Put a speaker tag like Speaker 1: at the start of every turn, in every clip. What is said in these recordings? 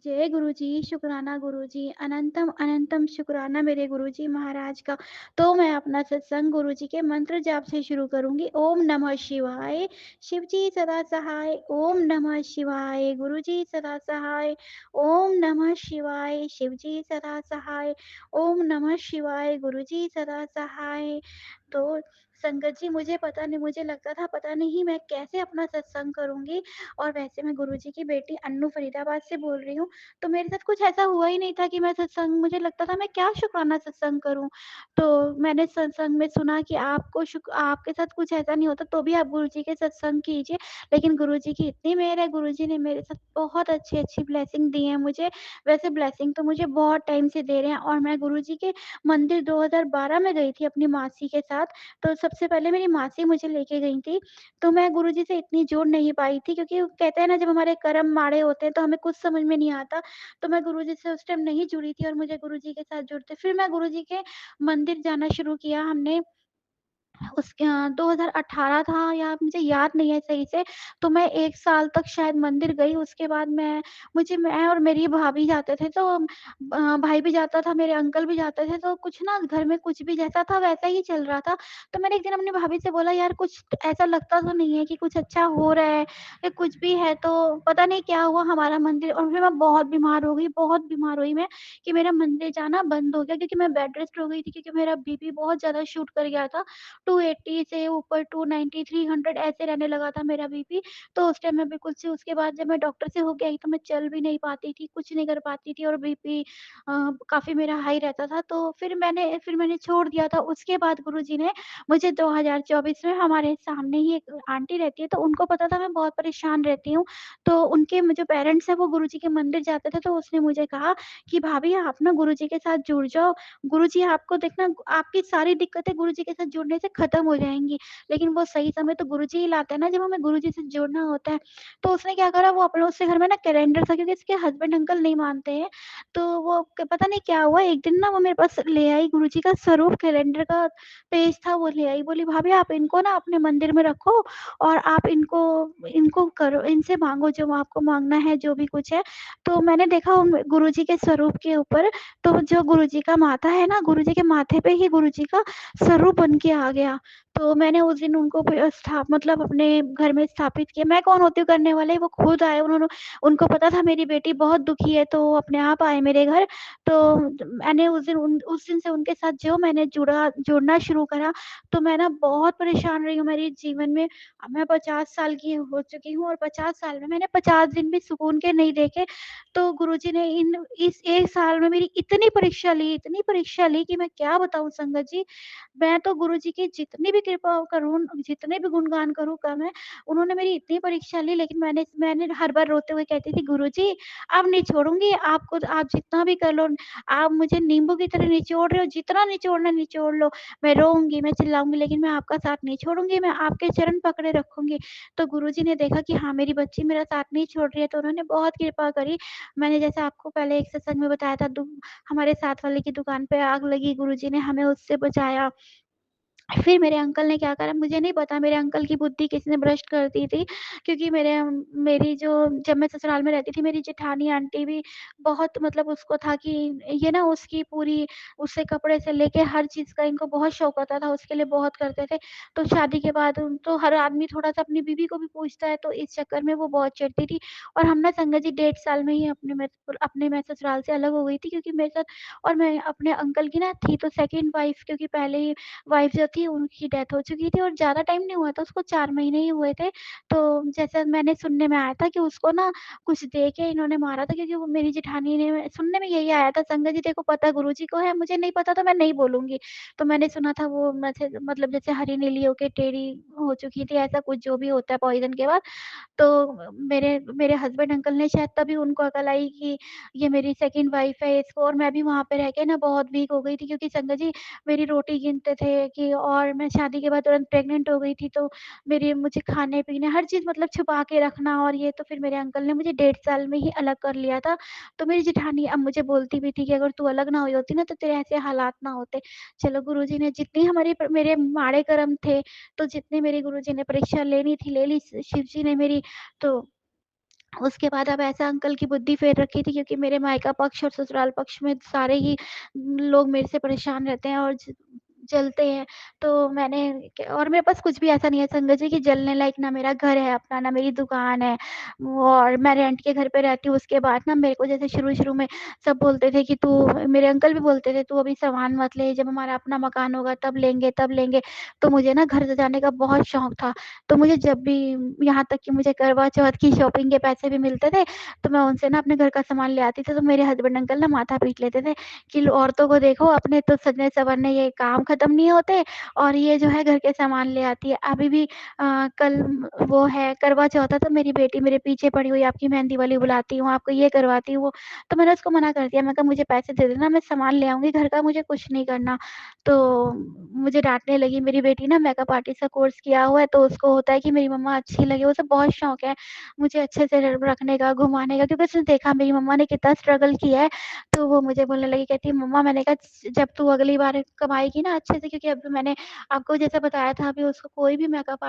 Speaker 1: जय गुरुजी, शुक्राना गुरुजी, अनंतम अनंतम शुक्राना मेरे गुरुजी महाराज का। तो मैं अपना सत्संग गुरुजी के मंत्र जाप से शुरू करूंगी। ओम नमः शिवाय, शिव जी सदा सहाय। ओम नमः शिवाय, गुरुजी सदा सहाय। ओम नमः शिवाय, शिव जी सदा सहाय। ओम नमः शिवाय, गुरुजी सदा सहाय। तो संगत जी, मुझे पता नहीं, मुझे लगता था पता नहीं मैं कैसे अपना सत्संग करूंगी। और वैसे मैं गुरुजी की बेटी अन्नू फरीदाबाद से बोल रही हूँ। तो मेरे साथ कुछ ऐसा हुआ ही नहीं था कि मैं सत्संग, मुझे लगता था मैं क्या शुक्राना सत्संग करूँ। तो मैंने सत्संग में सुना कि आपके साथ कुछ ऐसा नहीं होता तो भी आप गुरुजी के सत्संग कीजिए। लेकिन गुरुजी की इतनी मेहर है, गुरुजी ने मेरे साथ बहुत अच्छी-अच्छी ब्लेसिंग दी है मुझे। वैसे ब्लेसिंग तो मुझे बहुत टाइम से दे रहे हैं और मैं गुरुजी के मंदिर 2012 में गई थी अपनी मासी के साथ। तो सबसे पहले मेरी मासी मुझे लेके गई थी। तो मैं गुरुजी से इतनी जुड़ नहीं पाई थी क्योंकि वो कहते हैं ना, जब हमारे कर्म माड़े होते हैं तो हमें कुछ समझ में नहीं आता। तो मैं गुरुजी से उस टाइम नहीं जुड़ी थी और मुझे गुरुजी के साथ जुड़ते फिर मैं गुरुजी के मंदिर जाना शुरू किया हमने। 2018 था या मुझे याद नहीं है सही से। तो मैं 1 साल तक शायद मंदिर गई। उसके बाद मैं और मेरी भाभी जाते थे, तो भाई भी जाता था, मेरे अंकल भी जाते थे, तो कुछ ना घर में कुछ भी जैसा था वैसा ही चल रहा था। तो मैंने एक दिन अपनी भाभी से बोला, यार कुछ ऐसा लगता तो नहीं है कि कुछ अच्छा हो रहा है या कुछ भी है। तो पता नहीं क्या हुआ हमारा मंदिर, और फिर मैं बहुत बीमार हो गई, बहुत बीमार हुई मैं कि मेरा मंदिर जाना बंद हो गया क्योंकि मैं बेड रेस्ट हो गई थी क्योंकि मेरा बीपी बहुत ज़्यादा शूट कर गया था। 280 से ऊपर 290 300 ऐसे रहने लगा था मेरा बीपी। तो उस टाइम मैं बिल्कुल सी, उसके बाद जब मैं डॉक्टर से होके आई तो मैं चल भी नहीं पाती थी, कुछ नहीं कर पाती थी और बीपी काफ़ी मेरा हाई रहता था। तो फिर मैंने छोड़ दिया था। उसके बाद गुरुजी ने मुझे 2024 में, हमारे सामने ही एक आंटी रहती है, तो उनको पता था मैं बहुत परेशान रहती हूँ। तो उनके जो पेरेंट्स हैं वो गुरुजी के मंदिर जाते थे, तो उसने मुझे कहा कि भाभी आप ना गुरुजी के साथ जुड़ जाओ। गुरुजी आपको देखना, आपकी सारी दिक्कतें गुरुजी के साथ जुड़ने से खत्म हो जाएँगी। लेकिन वो सही समय तो गुरुजी ही लाते हैं ना, जब हमें गुरुजी से जुड़ना होता है। तो उसने क्या करा, वो अपने उसके घर में ना कैलेंडर था क्योंकि उसके हस्बैंड अंकल नहीं मानते हैं। तो वो क पता नहीं क्या हुआ, एक दिन ना वो मेरे पास ले आई गुरुजी का स्वरूप, कैलेंडर का पेज था वो ले आई। बोली, भाभी आप इनको ना अपने मंदिर में रखो और आप इनको इनको करो, इनसे माँगो जो आपको माँगना है, जो भी कुछ है। तो मैंने देखा उन गुरुजी के स्वरूप के ऊपर, तो जो गुरुजी का माथा है ना, गुरुजी के माथे पे ही गुरुजी का स्वरूप बन के आ गया। तो मैंने उस दिन उनको मतलब अपने घर में स्थापित किया। मैं कौन होती हूँ करने वाले, वो खुद आए। उनको पता था मेरी बेटी बहुत दुखी है, तो वो अपने आप आए मेरे घर। तो मैंने उस दिन से उनके साथ जो मैंने जुड़ना शुरू करा, तो मैं ना बहुत परेशान रही हूँ मेरे जीवन में। अब मैं 50 साल की हो चुकी हूँ और 50 साल में मैंने 50 दिन भी सुकून के नहीं देखे। तो गुरुजी ने इन इस 1 साल में मेरी इतनी परीक्षा ली कि मैं क्या बताऊँ संगत जी। मैं तो गुरुजी की जितनी भी कृपा करूँ, जितने भी गुणगान करूँ कम है। उन्होंने मेरी इतनी परीक्षा ली, लेकिन मैंने मैंने हर बार रोते हुए कहती थी, गुरुजी अब नहीं छोड़ूँगी आपको, आप जितना भी कर लो। आप मुझे नींबू की तरह निचोड़ रहे हो, जितना निचोड़ना है निचोड़ लो। मैं रोऊँगी, मैं चिल्लाऊँगी, लेकिन मैं आपका साथ नहीं छोड़ूँगी, मैं आपके चरण पकड़े रखूँगी। तो गुरुजी ने देखा कि हाँ, मेरी बच्ची मेरा साथ नहीं छोड़ रही है, तो उन्होंने बहुत कृपा करी। मैंने जैसे आपको पहले एक सत्संग में बताया था, हमारे साथ वाले की दुकान पे आग लगी, गुरुजी ने हमें उससे बचाया। फिर मेरे अंकल ने क्या करा, मुझे नहीं पता, मेरे अंकल की बुद्धि किसी ने भ्रष्ट कर दी थी क्योंकि मेरी जो, जब मैं ससुराल में रहती थी, मेरी जेठानी आंटी भी बहुत, मतलब उसको था कि ये ना उसकी पूरी, उससे कपड़े से लेके हर चीज़ का इनको बहुत शौक होता था, उसके लिए बहुत करते थे। तो शादी के बाद तो हर आदमी थोड़ा-सा अपनी बीवी को भी पूछता है, तो इस चक्कर में वो बहुत चिढ़ती थी। और हम ना संगत जी 1.5 साल में ही मैं ससुराल से अलग हो गई थी क्योंकि मेरे साथ, और मैं अपने अंकल की ना थी तो सेकंड वाइफ, क्योंकि पहले ही वाइफ जो थी उनकी डेथ हो चुकी थी और ज़्यादा टाइम नहीं हुआ था, उसको 4 महीने ही हुए थे। तो जैसे मैंने सुनने में आया था कि उसको ना कुछ दे के इन्होंने मारा था, क्योंकि वो मेरी जेठानी ने, सुनने में यही आया था। संगत जी देखो, पता गुरुजी को है, मुझे नहीं पता तो मैं नहीं बोलूँगी। तो मैंने सुना था वो मतलब जैसे हरी नीली होके टेढ़ी हो चुकी थी, ऐसा कुछ जो भी होता है पॉइज़न के बाद। तो मेरे मेरे हस्बैंड अंकल ने शायद तभी उनको अकल आई कि ये मेरी सेकंड वाइफ है इसको, और मैं भी वहाँ पे रह के ना बहुत वीक हो गई थी क्योंकि संगत जी मेरी रोटी गिनते थे कि, और मैं शादी के बाद तुरंत प्रेग्नेंट हो गई थी, तो मुझे खाने-पीने हर चीज़ मतलब छुपा के रखना, और ये तो फिर मेरे अंकल ने मुझे 1.5 साल में ही अलग कर लिया था। तो मेरी जेठानी अब मुझे बोलती भी थी कि अगर तू अलग ना हुई होती ना तो तेरे ऐसे हालात ना होते। चलो गुरुजी ने जितनी मेरे माड़े कर्म थे, तो जितनी मेरी गुरुजी ने परीक्षा लेनी थी ले ली, शिव जी ने मेरी। तो उसके बाद अब ऐसा अंकल की बुद्धि फेर रखी थी, क्योंकि मेरे मायका पक्ष और ससुराल पक्ष में सारे ही लोग मेरे से परेशान रहते हैं और जलते हैं। तो मैंने और मेरे पास कुछ भी ऐसा नहीं है संगत जी कि जलने लायक, ना मेरा घर है अपना, ना मेरी दुकान है, और मैं रेंट के घर पे रहती हूँ। उसके बाद ना मेरे को जैसे शुरू-शुरू में सब बोलते थे कि तू, मेरे अंकल भी बोलते थे, "तू अभी सामान मत ले, जब हमारा अपना मकान होगा तब लेंगे, तब लेंगे।" तो मुझे ना घर सजाने का बहुत शौक था। तो मुझे जब भी, यहाँ तक कि मुझे करवा चौथ की शॉपिंग के पैसे भी मिलते थे, तो मैं उनसे ना अपने घर का सामान ले आती थी। तो मेरे हस्बैंड अंकल ना माथा पीट लेते थे कि औरतों को देखो, अपने तो सजने-संवरने ये काम खत्म नहीं होते, और ये जो है घर के सामान ले आती है। अभी भी कल वो है करवा चौथ है, तो मेरी बेटी मेरे पीछे पड़ी हुई है, आपकी मेहंदी वाली बुलाती हूँ, आपको ये करवाती हूँ, वो। तो मैंने उसको मना कर दिया, मैं कहा मुझे पैसे दे देना, मैं सामान ले आऊँगी घर का, मुझे कुछ नहीं करना। तो मुझे डाँटने लगी। मेरी बेटी ना मेकअप आर्टिस्ट का कोर्स किया हुआ है, तो उसको होता है कि मेरी मम्मा अच्छी लगे, उसे बहुत शौक है मुझे अच्छे से रखने का, घुमाने का, क्योंकि उसने देखा मेरी मम्मा ने कितना स्ट्रगल किया है। तो वो मुझे बोलने लगी, कहती है, "मम्मा," मैंने कहा, जब तू अगली बार कमाएगी ना अच्छे से, क्योंकि अभी मैंने आपको जैसा बताया था, अभी उसको कोई भी मेकअप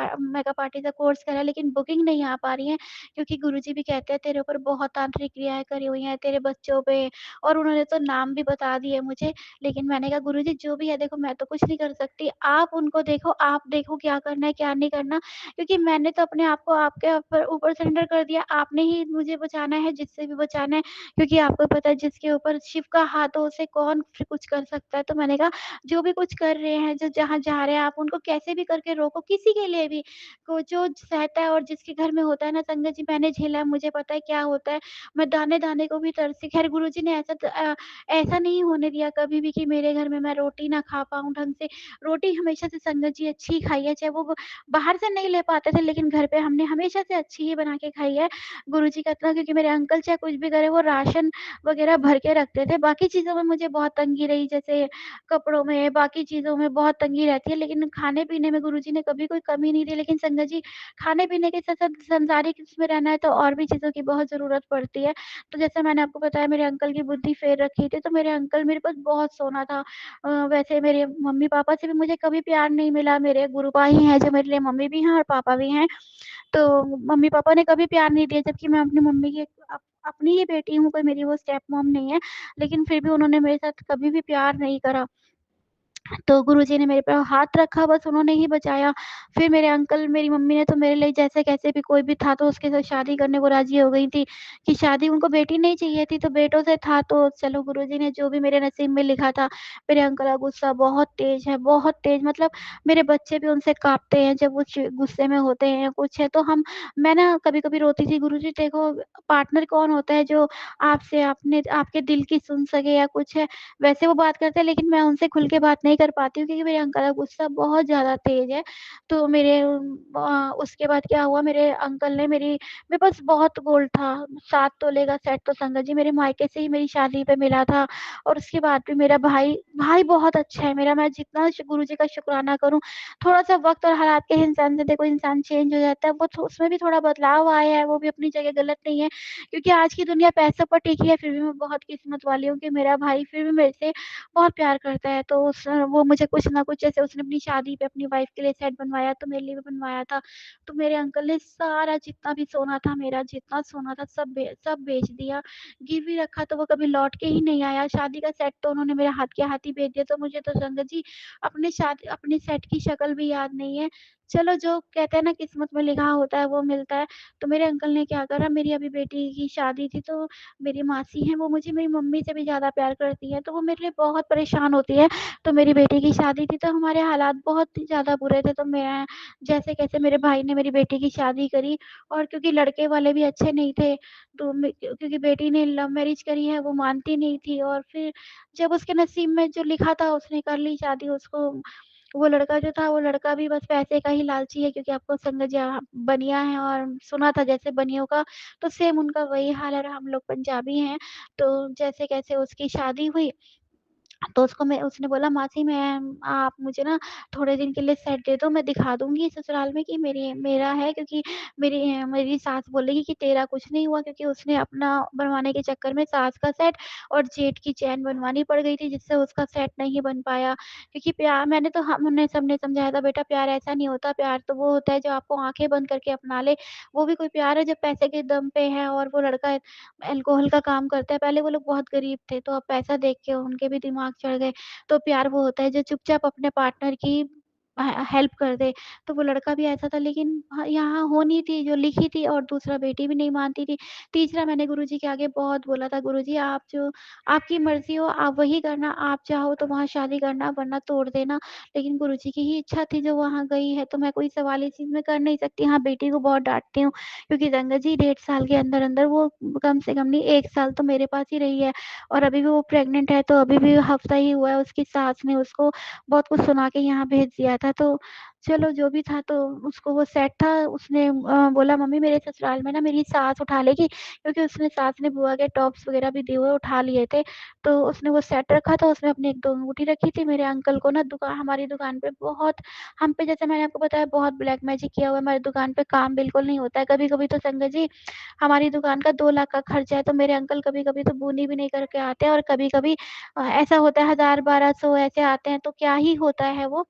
Speaker 1: आर्टिस्ट का कोर्स करा है, लेकिन बुकिंग नहीं आ पा रही है, क्योंकि गुरुजी भी कहते हैं तेरे ऊपर बहुत तांत्रिक क्रियाएँ करी हुई हैं, तेरे बच्चों पे, और उन्होंने तो नाम भी बता दिए मुझे। लेकिन मैंने कहा, गुरुजी जो भी है देखो, मैं तो कुछ नहीं कर सकती, आप उनको देखो, आप देखो क्या करना है, क्या नहीं करना, क्योंकि मैंने तो अपने आप को आपके ऊपर ऊपर सरेंडर कर दिया, आपने ही मुझे बचाना है, जिससे भी बचाना है, क्योंकि आपको पता है जिसके ऊपर शिव का हाथ हो उसे कौन फिर कुछ कर सकता है। तो मैंने कहा, जो भी कुछ कर रहे हैं, जो जहाँ जा रहे हैं, आप उनको कैसे भी करके रोको, किसी के लिए भी। को जो सहता है और जिसके घर में होता है ना संगत जी, मैंने झेला है, मुझे पता है क्या होता है। मैं दाने-दाने को भी तरसी। खैर गुरुजी ने ऐसा नहीं होने दिया कभी भी कि मेरे घर में मैं रोटी ना खा पाऊँ ढंग से। रोटी हमेशा से संगत जी अच्छी ही खाई है, चाहे वो बाहर से नहीं ले पाते थे, लेकिन घर पे हमने हमेशा से अच्छी ही बना के खाई है। गुरुजी का इतना, क्योंकि मेरे अंकल चाहे कुछ भी करें, वो राशन वग़ैरह भर के रखते थे। बाकी चीज़ों में मुझे बहुत तंगी रही, जैसे कपड़ों में, बाकी चीज़ों में बहुत तंगी रहती है, लेकिन खाने-पीने में गुरुजी ने कभी कोई कमी नहीं दी। लेकिन संगत जी, खाने-पीने के साथ-साथ संसारिक इसमें रहना है, तो और भी चीज़ों की बहुत ज़रूरत पड़ती है। तो जैसे मैंने आपको बताया, मेरे अंकल की बुद्धि फेर रखी थी, तो मेरे अंकल मेरे पास बहुत सोना था। वैसे मेरे मम्मी-पापा से भी मुझे कभी प्यार नहीं मिला, मेरे गुरुबा ही हैं जो मेरे लिए मम्मी भी हैं और पापा भी हैं। तो मम्मी-पापा ने कभी प्यार नहीं दिया, जबकि मैं अपनी मम्मी की अपनी ही बेटी हूँ, कोई मेरी वो स्टेप मॉम नहीं है, लेकिन फिर भी उन्होंने मेरे साथ कभी भी प्यार नहीं करा। तो गुरुजी ने मेरे पे हाथ रखा, बस उन्होंने ही बचाया। फिर मेरे अंकल, मेरी मम्मी ने तो मेरे लिए जैसे-कैसे भी, कोई भी था तो उसके साथ शादी करने को राज़ी हो गई थी, कि शादी उनको बेटी नहीं चाहिए थी, तो बेटों से था, तो चलो गुरुजी ने जो भी मेरे नसीब में लिखा था। मेरे अंकल का गुस्सा बहुत तेज़ है, बहुत तेज़, मतलब मेरे बच्चे भी उनसे काँपते हैं जब वो गुस्से में होते हैं या कुछ है, तो मैं ना कभी-कभी रोती थी, गुरुजी देखो, पार्टनर कौन होता है जो आपसे अपने आपके दिल की सुन सके या कुछ है। वैसे वो बात करते हैं, लेकिन मैं उनसे खुल के बात नहीं कर पाती हूँ, क्योंकि मेरे अंकल का गुस्सा बहुत ज़्यादा तेज़ है। तो उसके बाद क्या हुआ, मेरे अंकल ने मेरे पास बहुत गोल्ड था, 7 तोले का सेट, तो संगत जी मेरे मायके से ही मेरी शादी पे मिला था, और उसके बाद भी मेरा भाई भाई बहुत अच्छा है मेरा, मैं जितना गुरुजी का शुक्राना करूँ, थोड़ा-सा वक़्त और हालात के हिसाब से देखो इंसान चेंज हो जाता है, वो उसमें भी थोड़ा बदलाव आया है, वो भी अपनी जगह गलत नहीं है, क्योंकि आज की दुनिया पैसों पर टिकी है, फिर भी मैं बहुत किस्मत वाली हूँ कि मेरा भाई फिर भी मेरे से बहुत प्यार करता है। तो वो मुझे कुछ ना कुछ, जैसे उसने अपनी शादी पे अपनी वाइफ़ के लिए सेट बनवाया, तो मेरे लिए भी बनवाया था। तो मेरे अंकल ने सारा जितना भी सोना था मेरा, जितना सोना था सब बेच दिया। गिरवी रखा तो वो कभी लौट के ही नहीं आया। शादी का सेट तो उन्होंने मेरे हाथ के हाथ ही बेच दिया। तो मुझे तो संगत जी अपने सेट की शक्ल भी याद नहीं है। चलो, जो कहते हैं ना किस्मत में लिखा होता है वो मिलता है। तो मेरे अंकल ने क्या करा, मेरी अभी बेटी की शादी थी, तो मेरी मासी हैं, वो मुझे मेरी मम्मी से भी ज़्यादा प्यार करती हैं, तो वो मेरे लिए बहुत परेशान होती है। तो मेरी बेटी की शादी थी, तो हमारे हालात बहुत ही ज़्यादा बुरे थे, तो मैं जैसे-कैसे मेरे भाई ने मेरी बेटी की शादी करी, और क्योंकि लड़के वाले भी अच्छे नहीं थे, तो क्योंकि बेटी ने लव मैरिज करी है, वो मानती नहीं थी, और फिर जब उसके नसीब में जो लिखा था उसने कर ली शादी। उसको वो लड़का जो था, वो लड़का भी बस पैसे का ही लालची है, क्योंकि आपको संगत जी बनिया है, और सुना था जैसे बनियों का, तो सेम उनका वही हाल है, और हम लोग पंजाबी हैं। तो जैसे-कैसे उसकी शादी हुई, तो उसने बोला मासी मैं आप मुझे ना थोड़े दिन के लिए सेट दे दो, मैं दिखा दूँगी ससुराल में कि मेरा है क्योंकि मेरी सास बोलेगी कि तेरा कुछ नहीं हुआ क्योंकि उसने अपना बनवाने के चक्कर में सास का सेट और जेठ की चेन बनवानी पड़ गई थी जिससे उसका सेट नहीं बन पाया। क्योंकि प्यार मैंने तो हमने सबने समझाया था बेटा प्यार ऐसा नहीं होता, प्यार तो वो होता है जो आपको आँखें बंद करके अपना ले, वो भी कोई प्यार है जब पैसे के दम पे है और वो लड़का अल्कोहल का काम करता है। पहले वो लोग बहुत गरीब थे, तो अब पैसा देख के उनके भी दिमाग चढ़ गए। तो प्यार वो होता है जो चुपचाप अपने पार्टनर की हेल्प कर दे। तो वो लड़का भी ऐसा था लेकिन यहाँ होनी थी जो लिखी थी और दूसरा बेटी भी नहीं मानती थी। तीसरा मैंने गुरुजी के आगे बहुत बोला था, गुरुजी आप जो आपकी मर्ज़ी हो आप वही करना, आप चाहो तो वहाँ शादी करना वरना तोड़ देना। लेकिन गुरुजी की ही इच्छा थी जो वहाँ गई है, तो मैं कोई सवाल इस चीज़ में कर नहीं सकती। हाँ, बेटी को बहुत डाँटती हूँ क्योंकि संगत जी 1.5 साल के अंदर-अंदर वो कम से कम नहीं 1 साल तो मेरे पास ही रही है और अभी भी वो प्रेग्नेंट है, तो अभी भी हफ्ता ही हुआ है, उसकी सास ने उसको बहुत कुछ सुना के यहाँ भेज दिया था। तो चलो जो भी था तो उसको वो सेट था, उसने बोला मम्मी मेरे ससुराल में ना मेरी सास उठा लेगी क्योंकि उसने सास ने बुआ के टॉप्स वगैरह भी दिए हुए उठा लिए थे। तो उसने वो सेट रखा था, उसमें अपनी 1-2 अंगूठी रखी थी। मेरे अंकल को ना हमारी दुकान पे बहुत हम पे जैसे मैंने आपको बताया बहुत ब्लैक मैजिक किया हुआ है, हमारी दुकान पे काम बिल्कुल नहीं होता है। कभी-कभी तो संगत जी हमारी दुकान का 2 लाख का खर्चा है, तो मेरे अंकल कभी-कभी तो बूनी भी नहीं करके आते हैं और कभी-कभी ऐसा होता है 1000-1200 ऐसे आते हैं, तो क्या ही होता है वो।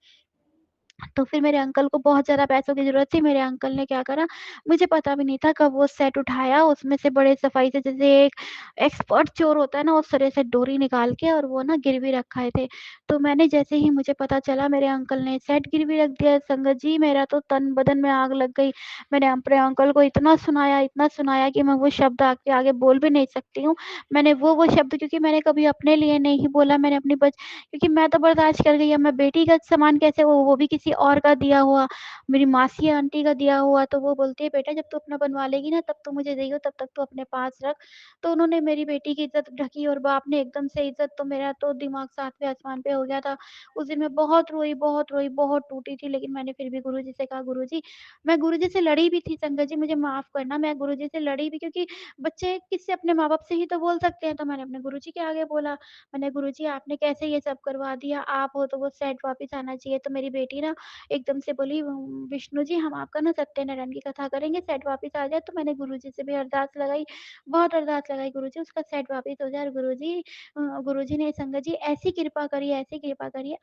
Speaker 1: तो फिर मेरे अंकल को बहुत ज़्यादा पैसों की ज़रूरत थी, मेरे अंकल ने क्या करा, मुझे पता भी नहीं था कब वो सेट उठाया, उसमें से बड़े सफाई से जैसे एक एक्सपर्ट चोर होता है ना, उस तरह से डोरी निकाल के और वो ना गिरवी रखाए थे। तो मैंने जैसे ही मुझे पता चला मेरे अंकल ने सेट गिरवी रख दिया, संगत जी मेरा तो तन बदन में आग लग गई। मैंने अपने अंकल को इतना सुनाया कि मैं वो शब्द आपके आगे बोल भी नहीं सकती हूँ। मैंने वो शब्द क्योंकि मैंने कभी अपने लिए नहीं बोला, मैंने अपनी क्योंकि मैं तो बर्दाश्त कर गई, अब मैं बेटी का सामान कैसे वो भी किसी और का दिया हुआ, मेरी मासी आंटी का दिया हुआ, तो वो बोलती है बेटा जब तू अपना बनवा लेगी ना तब तू मुझे देगी तब तक तू अपने पास रख। तो उन्होंने मेरी बेटी की इज़्ज़त ढकी और बाप ने एकदम से इज़्ज़त तो मेरा तो दिमाग 7वें आसमान पे हो गया था। उस दिन मैं बहुत रोई, बहुत टूटी थी लेकिन मैंने फिर भी गुरुजी से कहा गुरुजी मैं गुरुजी से लड़ी भी थी संगत जी मुझे माफ़ करना, मैं गुरुजी से लड़ी भी क्योंकि बच्चे किससे अपने माँ-बाप से ही तो बोल सकते हैं, तो मैंने अपने गुरुजी के आगे बोला। मैंने गुरुजी आपने कैसे ये सब करवा दिया? आप हो तो वो सेट वापस आना चाहिए। तो मेरी बेटी ना एकदम से बोली विष्णु जी हम आपका ना सत्यनारायण की कथा करेंगे, सेट वापस आ जाए। तो मैंने गुरुजी से भी अरदास लगाई, बहुत अरदास लगाई गुरुजी उसका सेट वापस हो जाए और गुरुजी ने संगत जी ऐसी कृपा करी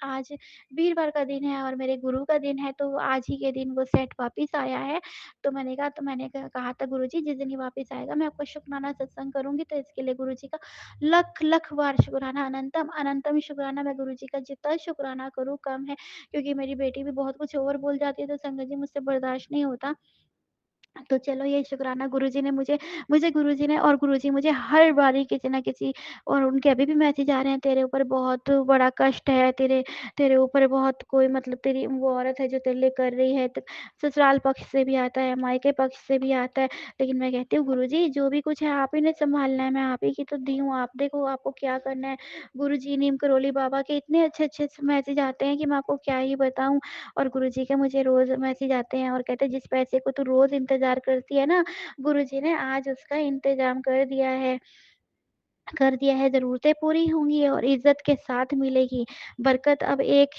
Speaker 1: आज वीरवार का दिन है और मेरे गुरु का दिन है, तो आज ही के दिन वो सेट वापस आया है। तो मैंने कहा था गुरुजी जिस दिन ये वापस आएगा मैं आपको शुकराना सत्संग करूँगी, तो इसके लिए गुरुजी का लख लख बार शुक्राना अनंतम अनंतम शुक्राना मैं गुरुजी का जितना शुक्राना करूँ कम है क्योंकि मेरी बेटी भी बहुत कुछ ओवर बोल जाती है तो संगत जी मुझसे बर्दाश्त नहीं होता। तो चलो ये शुक्राना गुरुजी ने मुझे मुझे गुरुजी ने और गुरुजी मुझे हर बारी किसी न किसी और उनके अभी भी मैसेज आ रहे हैं तेरे ऊपर बहुत बड़ा कष्ट है, तेरे तेरे ऊपर बहुत कोई मतलब तेरी वो औरत है जो तेरे लिए कर रही है। त ससुराल पक्ष से भी आता है, मायके पक्ष से भी आता है। लेकिन मैं कहती हूँ गुरुजी जो भी कुछ है आप ही ने सँभालना है, मैं आप ही की तो दी हूँ, आप देखो आपको क्या करना है। गुरुजी, नीम करोली बाबा के इतने अच्छे-अच्छे मैसेज आते हैं कि मैं आपको क्या ही बताऊँ। और गुरुजी के मुझे रोज़ मैसेज आते हैं और कहते हैं जिस पैसे को तू रोज़ इंतज़ार करती है ना, गुरुजी ने आज उसका इंतज़ाम कर दिया है, ज़रूरतें पूरी होंगी और इज़्ज़त के साथ मिलेगी। बरकत अब एक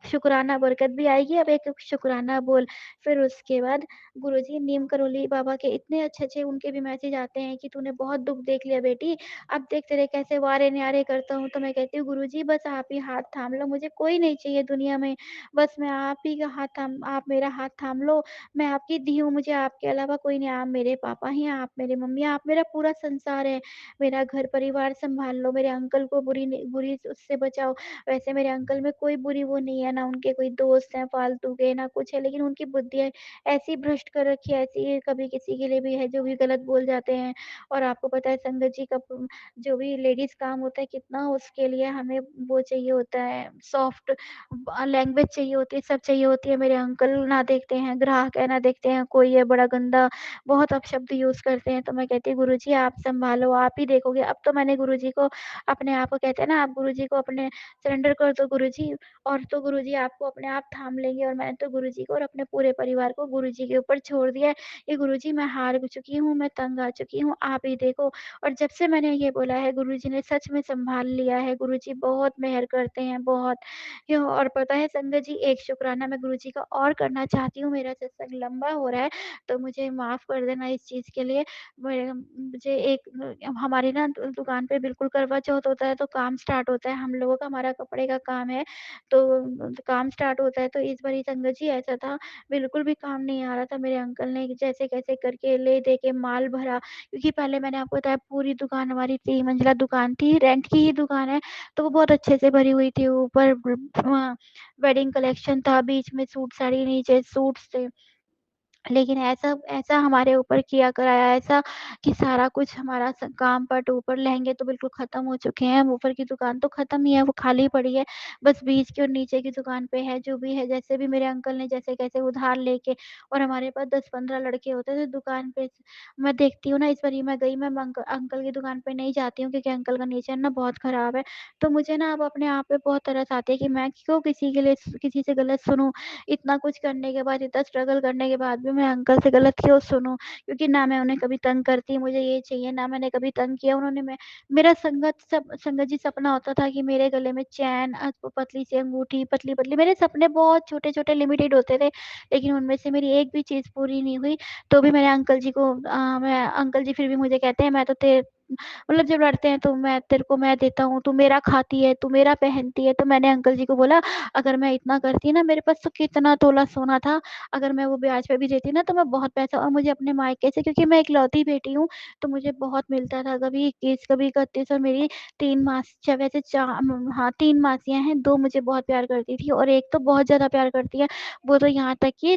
Speaker 1: शुकराना बरकत भी आएगी, अब एक शुकराना बोल। फिर उसके बाद गुरुजी नीम करोली बाबा के इतने अच्छे-अच्छे उनके भी मैसेज आते हैं कि तूने बहुत दुःख देख लिया बेटी, अब देख तेरे कैसे वारे-न्यारे करता हूँ। तो मैं कहती हूँ गुरुजी बस आप ही हाथ थाम लो, मुझे कोई नहीं चाहिए दुनिया में, बस मैं आप ही का आप मेरा हाथ थाम लो, मैं आपकी धी हूँ, मुझे आपके अलावा कोई नहीं। आप मेरे पापा हैं, आप मेरे मम्मी, आप मेरा पूरा संसार है। मेरा घर परिवार सँभाल लो, मेरे अंकल को बुरी उससे बचाओ। वैसे मेरे अंकल में कोई बुरी वो नहीं है, ना उनके कोई दोस्त हैं फालतू के, ना कुछ है, लेकिन उनकी बुद्धियाँ ऐसी भ्रष्ट कर रखी है, ऐसी कभी किसी के लिए भी है, जो भी गलत बोल जाते हैं। और आपको पता है संगत जी का जो भी लेडीज़ काम होता है, कितना उसके लिए हमें वो चाहिए होता है, सॉफ्ट लैंग्वेज चाहिए होती है, सब चाहिए होती है। मेरे अंकल ना देखते हैं, ग्राहक है, ना देखते हैं, कोई है बड़ा गंदा बहुत अपशब्द यूज़ करते हैं, तो मैं कहती हूँ गुरुजी आप सँभालो, आप ही देखोगे, अब अब तो मैंने गुरुजी को अपने आप को कहते हैं ना, आप गुरुजी को अपने सरेंडर कर दो गुरुजी, और तो गुरुजी आपको अपने आप थाम लेंगे। और मैंने तो गुरुजी को और अपने पूरे परिवार को गुरुजी के ऊपर छोड़ दिया है कि गुरुजी मैं हार चुकी हूँ, मैं तंग आ चुकी हूँ, आप ही देखो। और जब से मैंने ये बोला है गुरुजी ने सच में सँभाल लिया है, गुरुजी बहुत मेहर करते हैं, बहुत। और पता है संगत जी, एक शुकराना मैं गुरुजी का और करना चाहती हूँ, मेरा सत्संग लंबा हो रहा है, तो मुझे माफ़ कर देना इस चीज़ के लिए। मुझे एक हमारी ना दुकान पे बिल्कुल करवा चौथ होता है तो काम स्टार्ट होता है, हम लोगों का हमारा कपड़े का काम है, तो काम स्टार्ट होता है, तो इस बारी संगत जी ऐसा था, बिल्कुल भी काम नहीं आ रहा था। मेरे अंकल ने जैसे-कैसे करके ले दे के माल भरा, क्योंकि पहले मैंने आपको बताया पूरी दुकान हमारी 3 मंजिला दुकान थी, रेंट की ही दुकान है, तो वो बहुत अच्छे से भरी हुई थी। ऊपर वेडिंग कलेक्शन था, बीच में सूट साड़ी, नीचे सूट्स थे। लेकिन ऐसा ऐसा हमारे ऊपर किया कराया ऐसा कि सारा कुछ हमारा काम पट-ऊपर लहंगे तो बिल्कुल ख़त्म हो चुके हैं, ऊपर की दुकान तो ख़त्म ही है, वो खाली पड़ी है। बस बीच की और नीचे की दुकान पे है, जो भी है, जैसे भी मेरे अंकल ने जैसे-कैसे उधार लेके, और हमारे पास 10-15 लड़के होते थे दुकान पे। मैं देखती हूँ ना, इस बारी मैं गई, मैं अंकल की दुकान पे नहीं जाती हूँ क्योंकि अंकल का नेचर ना बहुत ख़राब है। तो मुझे ना अब अपने आप पे बहुत तरस आती है कि मैं क्यों किसी के लिए किसी से गलत सुनूँ। इतना कुछ करने के बाद, इतना स्ट्रगल करने के बाद भी मैं अंकल से गलत क्यों सुनूँ? क्योंकि ना मैं उन्हें कभी तंग करती, मुझे ये चाहिए, ना मैंने कभी तंग किया उन्होंने मैं मेरा संगत जी सपना होता था कि मेरे गले में चैन, पतली सी अंगूठी, पतली-पतली, मेरे सपने बहुत छोटे-छोटे लिमिटेड होते थे, लेकिन उनमें से मेरी एक भी चीज़ पूरी नहीं हुई। तो भी मैंने अंकल जी को मैं अंकल जी फिर भी मुझे कहते हैं, मैं तो मतलब जब लड़ते हैं तो मैं तेरे को मैं देता हूँ, तू मेरा खाती है, तू मेरा पहनती है। तो मैंने अंकल जी को बोला, अगर मैं इतना करती ना, मेरे पास तो कितना तोला सोना था, अगर मैं वो ब्याज पे भी देती ना तो मैं बहुत पैसा, और मुझे अपने मायके से, क्योंकि मैं इकलौती बेटी हूँ, तो मुझे बहुत मिलता था, कभी 21 कभी 31। और मेरी 3 वैसे हाँ 3 मासियाँ हैं, 2 मुझे बहुत प्यार करती थी और 1 तो बहुत ज़्यादा प्यार करती है। वो तो यहाँ तक कि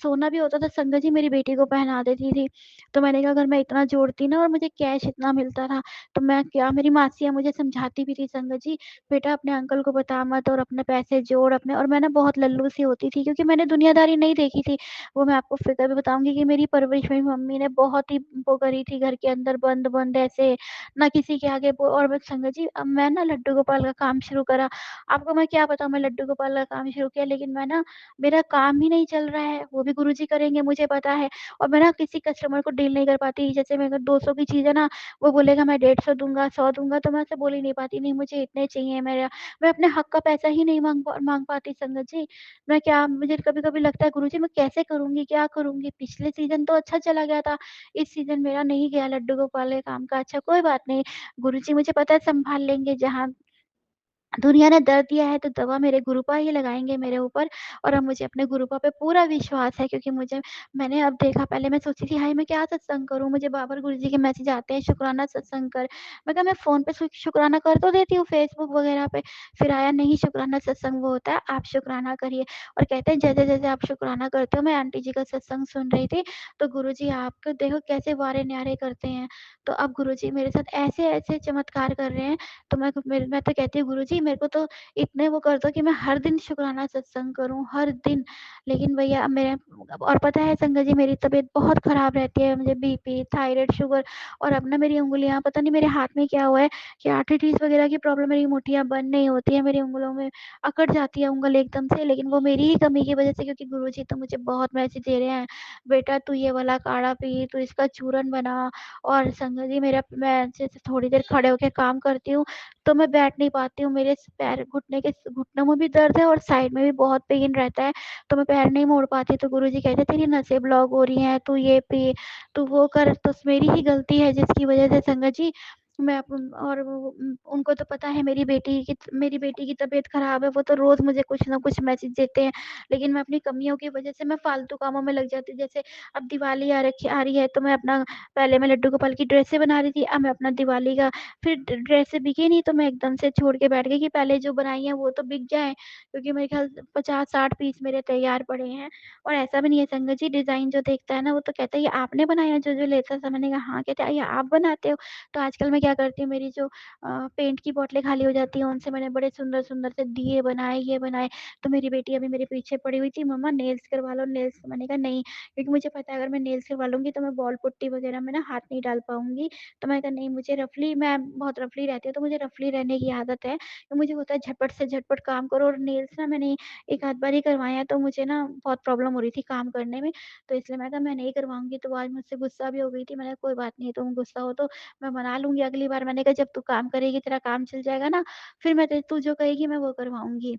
Speaker 1: सोना भी होता था संगत जी, मेरी बेटी को पहना देती थी। तो मैंने कहा अगर मैं इतना जोड़ती ना और मुझे कैश इतना मिलता था, तो मैं क्या, मेरी मासियाँ मुझे समझाती भी थी संगत जी, बेटा अपने अंकल को बता मत और अपने पैसे जोड़ अपने। और मैं ना बहुत लल्लू सी होती थी क्योंकि मैंने दुनियादारी नहीं देखी थी। वो मैं आपको फिर कभी बताऊँगी कि मेरी परवरिश मेरी मम्मी ने बहुत ही वो करी थी, घर के अंदर बंद-बंद ऐसे, ना किसी के आगे और मैं संगत जी, अब मैं ना लड्डू गोपाल का काम शुरू करा। आपको मैं क्या बताऊँ, मैं लड्डू गोपाल का काम शुरू किया, लेकिन मैं ना, मेरा काम ही नहीं चल रहा है, वो भी गुरुजी करेंगे मुझे पता है। और मैं ना किसी कस्टमर को डील नहीं कर पाती। जैसे मैं अगर 200 की चीज़ है ना, वो बोलेगा मैं 150 दूँगा, 100 दूँगा, तो मैं उससे बोल ही नहीं पाती, नहीं मुझे इतने चाहिए, मैं अपने हक का पैसा ही नहीं माँग पाती संगत जी। मैं क्या, मुझे कभी-कभी लगता है गुरुजी मैं कैसे करूँगी, क्या करूँगी? पिछले सीज़न तो अच्छा चला गया था, इस सीज़न मेरा नहीं गया लड्डू गोपाल के काम का अच्छा, कोई बात नहीं, गुरुजी मुझे पता है सँभाल लेंगे। जहाँ दुनिया ने दर्द दिया है तो दवा मेरे गुरुपा ही लगाएँगे मेरे ऊपर। और अब मुझे अपने गुरुपा पे पूरा विश्वास है, क्योंकि मैंने अब देखा, पहले मैं सोचती थी हाय मैं क्या सत्संग करूँ? मुझे बाबर गुरुजी के मैसेज आते हैं, शुक्राना सत्संग कर। मैं कहा मैं फ़ोन पे शुक्राना कर तो देती हूँ फ़ेसबुक वगैरह पे। फिर आया नहीं, शुक्राना सत्संग वो होता है, आप शुक्राना करिए। और कहते हैं जैसे-जैसे आप शुक्राना करते हो, मैं आंटी जी का सत्संग सुन रही थी, तो गुरुजी आपको देखो कैसे वारे न्यारे करते हैं। तो अब गुरुजी मेरे साथ ऐसे-ऐसे चमत्कार कर रहे हैं, तो मैं तो कहती हूँ गुरुजी मेरे को तो इतने वो कर दो कि मैं हर दिन शुक्राना सत्संग करूँ, हर दिन। लेकिन भैया अब मेरे, और पता है संगत जी मेरी तबीयत बहुत ख़राब रहती है, मुझे बीपी, थायराइड, शुगर, और अब ना मेरी उँगलियाँ पता नहीं मेरे हाथ में क्या हुआ है कि आर्थराइटिस वग़ैरह की प्रॉब्लम, मेरी मुठियाँ बंद नहीं होती हैं, मेरी उँगलियों में अकड़ जाती है उँगल एकदम से, लेकिन वो मेरी ही कमी की वज़ह से, क्योंकि गुरुजी तो मुझे बहुत मैसेज दे रहे हैं, बेटा तू ये वाला काढ़ा पी, तू इसका चूरन बना। और संगत जी मेरा, मैं जैसे थोड़ी देर खड़े होके काम करती हूँ, तो मैं बैठ नहीं पाती हूँ, मेरे पैर घुटनों में भी दर्द है और साइड में भी बहुत पेन रहता है, तो मैं पैर नहीं मोड़ पाती। तो गुरुजी कहते हैं तेरी नसें ब्लॉक हो रही हैं, तू ये पी, तू वो कर, तो मेरी ही गलती है जिसकी वजह से संगत जी मैं और उनको तो पता है मेरी बेटी की तबीयत खराब है, वो तो रोज़ मुझे कुछ ना कुछ मैसेज देते हैं, लेकिन मैं अपनी कमियों की वजह से मैं फालतू कामों में लग जाती हूँ। जैसे अब दिवाली आ रही है, तो मैं अपना, पहले मैं लड्डू गोपाल की ड्रेसें बना रही थी, अब मैं अपना दिवाली का, फिर ड्रेसें बिकी नहीं तो मैं एकदम से छोड़ के बैठ गई कि पहले जो बनाई हैं वो तो बिक जाएँ, क्योंकि मेरे ख़्याल 50-60 पीस मेरे तैयार पड़े हैं। और ऐसा भी नहीं है संगत जी, डिज़ाइन जो देखता है ना वो तो कहता है ये आपने बनाया जो-जो लेता था? मैंने कहा हाँ, कहते हैं ये आप बनाते हो? तो आजकल मैं क्या करती हूँ, मेरी जो पेंट की बॉटलें खाली हो जाती हैं, उनसे मैंने बड़े सुंदर-सुंदर से दिए बनाए, ये बनाए। तो मेरी बेटी अभी मेरे पीछे पड़ी हुई थी, मम्मा नेल्स करवा लो नेल्स। मैंने कहा नहीं, क्योंकि मुझे पता है अगर मैं नेल्स करवा लूँगी तो मैं बॉल पुट्टी वगैरह में ना हाथ नहीं डाल पाऊँगी। तो मैंने कहा नहीं, मुझे रफ़ली, मैं बहुत रफ़ली रहती हूँ, तो मुझे रफ़ली रहने की आदत है। तो मुझे होता है झटपट से झटपट काम करो, और नेल्स ना मैंने 1 आध बार ही करवाए हैं, तो मुझे ना बहुत प्रॉब्लम हो रही थी काम करने में। तो इसलिए मैं कहा मैं नहीं करवाऊँगी, तो वो आज मुझसे गुस्सा भी हो गई थी। मैंने कहा कोई बात नहीं, तुम गुस्सा हो तो मैं मना लूँगी अगली बार। मैंने कहा जब तू काम करेगी, तेरा काम चल जाएगा ना, फिर मैं ते तू जो कहेगी मैं वो करवाऊँगी।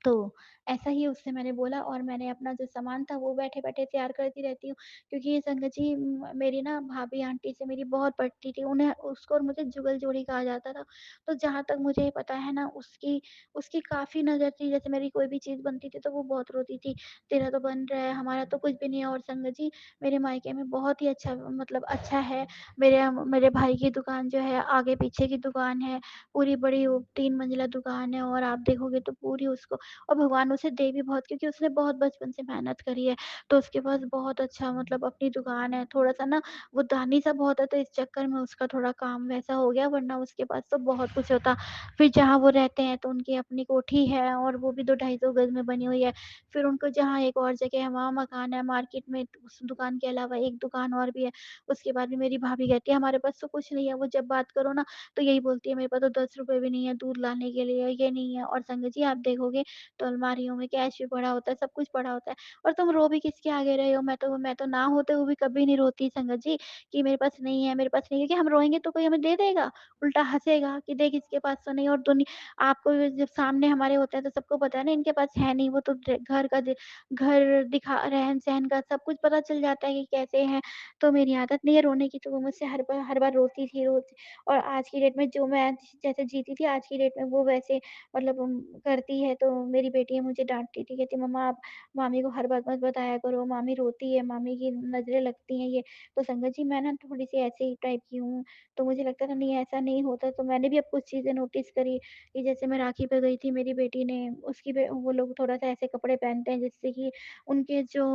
Speaker 1: तो ऐसा ही उससे मैंने बोला, और मैंने अपना जो सामान था वो बैठे-बैठे तैयार करती रहती हूँ। क्योंकि ये संगत जी, मेरी ना भाभी आंटी से मेरी बहुत पटती थी। उन्हें, उसको और मुझे जुगल-जोड़ी कहा जाता था। तो जहाँ तक मुझे पता है ना, उसकी उसकी काफ़ी नज़र थी। जैसे मेरी कोई भी चीज़ बनती थी तो वो बहुत रोती थी, तेरा तो बन रहा है, हमारा तो कुछ भी नहीं है। और संगत जी, मेरे मायके में बहुत ही अच्छा, मतलब अच्छा है। मेरे भाई की दुकान जो है, आगे-पीछे की दुकान है, पूरी बड़ी वो 3 मंजिला दुकान है, और आप देखोगे तो पूरी उसको, और भगवान उसे दे भी बहुत, क्योंकि उसने बहुत बचपन से मेहनत करी है। तो उसके पास बहुत अच्छा, मतलब अपनी दुकान है। थोड़ा-सा ना वो दानी-सा बहुत है, तो इस चक्कर में उसका थोड़ा काम वैसा हो गया, वरना उसके पास तो बहुत कुछ होता। फिर जहाँ वो रहते हैं तो उनकी अपनी कोठी है, और वो भी तो 250 गज़ में बनी हुई है। फिर उनको जहाँ एक और जगह है वहाँ मकान है मार्केट में, उस दुकान के अलावा एक दुकान और भी है। उसके बाद भी मेरी भाभी कहती है हमारे पास तो कुछ नहीं है। वो जब बात करो ना तो यही बोलती है, मेरे पास तो 10 रुपए भी नहीं है दूध लाने के लिए, ये नहीं है। और संगत जी, आप देखोगे तो अलमारियों में कैश भी पड़ा होता है, सब कुछ पड़ा होता है। और तुम रो भी किसके आगे रहे हो? मैं तो ना होते हुए भी कभी नहीं रोती संगत जी, कि मेरे पास नहीं है, मेरे पास नहीं है, क्योंकि हम रोएँगे तो कोई हमें दे देगा? उल्टा हँसेगा कि देख इसके पास तो नहीं। और आपको जब सामने हमारे होते हैं तो सबको पता है ना इनके पास है नहीं। वो तो घर दिखा, रहन-सहन का सब कुछ पता चल जाता है कि कैसे हैं। तो मेरी आदत नहीं है रोने की, तो वो मुझसे हर बार रोती थी, और आज की डेट में जो मैं जैसे जीती थी, आज की डेट में वो वैसे, मतलब करती है। तो मेरी बेटी है, मुझे डाँटती थी, कहती मम्मा आप मामी को हर बात मत बताया करो, मामी रोती है, मामी की नज़रें लगती हैं ये। तो संगत जी, मैं ना थोड़ी-सी ऐसे ही टाइप की हूँ, तो मुझे लगता था नहीं ऐसा नहीं होता। तो मैंने भी अब कुछ चीज़ें नोटिस करी, कि जैसे मैं राखी पे गई थी, मेरी बेटी ने, उसकी बे वो लोग थोड़ा-सा ऐसे कपड़े पहनते हैं जिससे कि उनके जो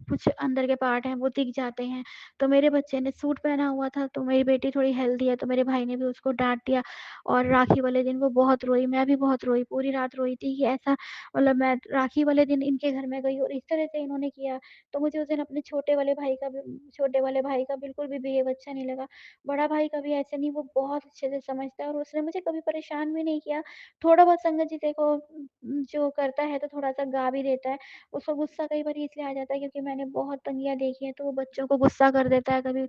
Speaker 1: कुछ अंदर के पार्ट हैं वो दिख जाते हैं। तो मेरे बच्चे ने सूट पहना हुआ था, तो मेरी बेटी थोड़ी हेल्दी है, तो मेरे भाई ने भी उसको डाँट दिया। और राखी वाले दिन वो बहुत रोई, मैं भी बहुत रोई, पूरी रात रोई थी कि ऐसा, मतलब मैं राखी वाले दिन इनके घर में गई और इस तरह से इन्होंने किया। तो मुझे उस दिन अपने छोटे वाले भाई का बिल्कुल भी बिहेव अच्छा नहीं लगा। बड़ा भाई का भी ऐसे नहीं, वो बहुत अच्छे से समझता है और उसने मुझे कभी परेशान भी नहीं किया। थोड़ा बहुत संगत जी देखो, जो करता है तो थोड़ा-सा गा भी देता है। उसको गुस्सा कई बार इसलिए आ जाता है क्योंकि मैंने बहुत तंगियाँ देखी हैं, तो वो बच्चों को गुस्सा कर देता है, कभी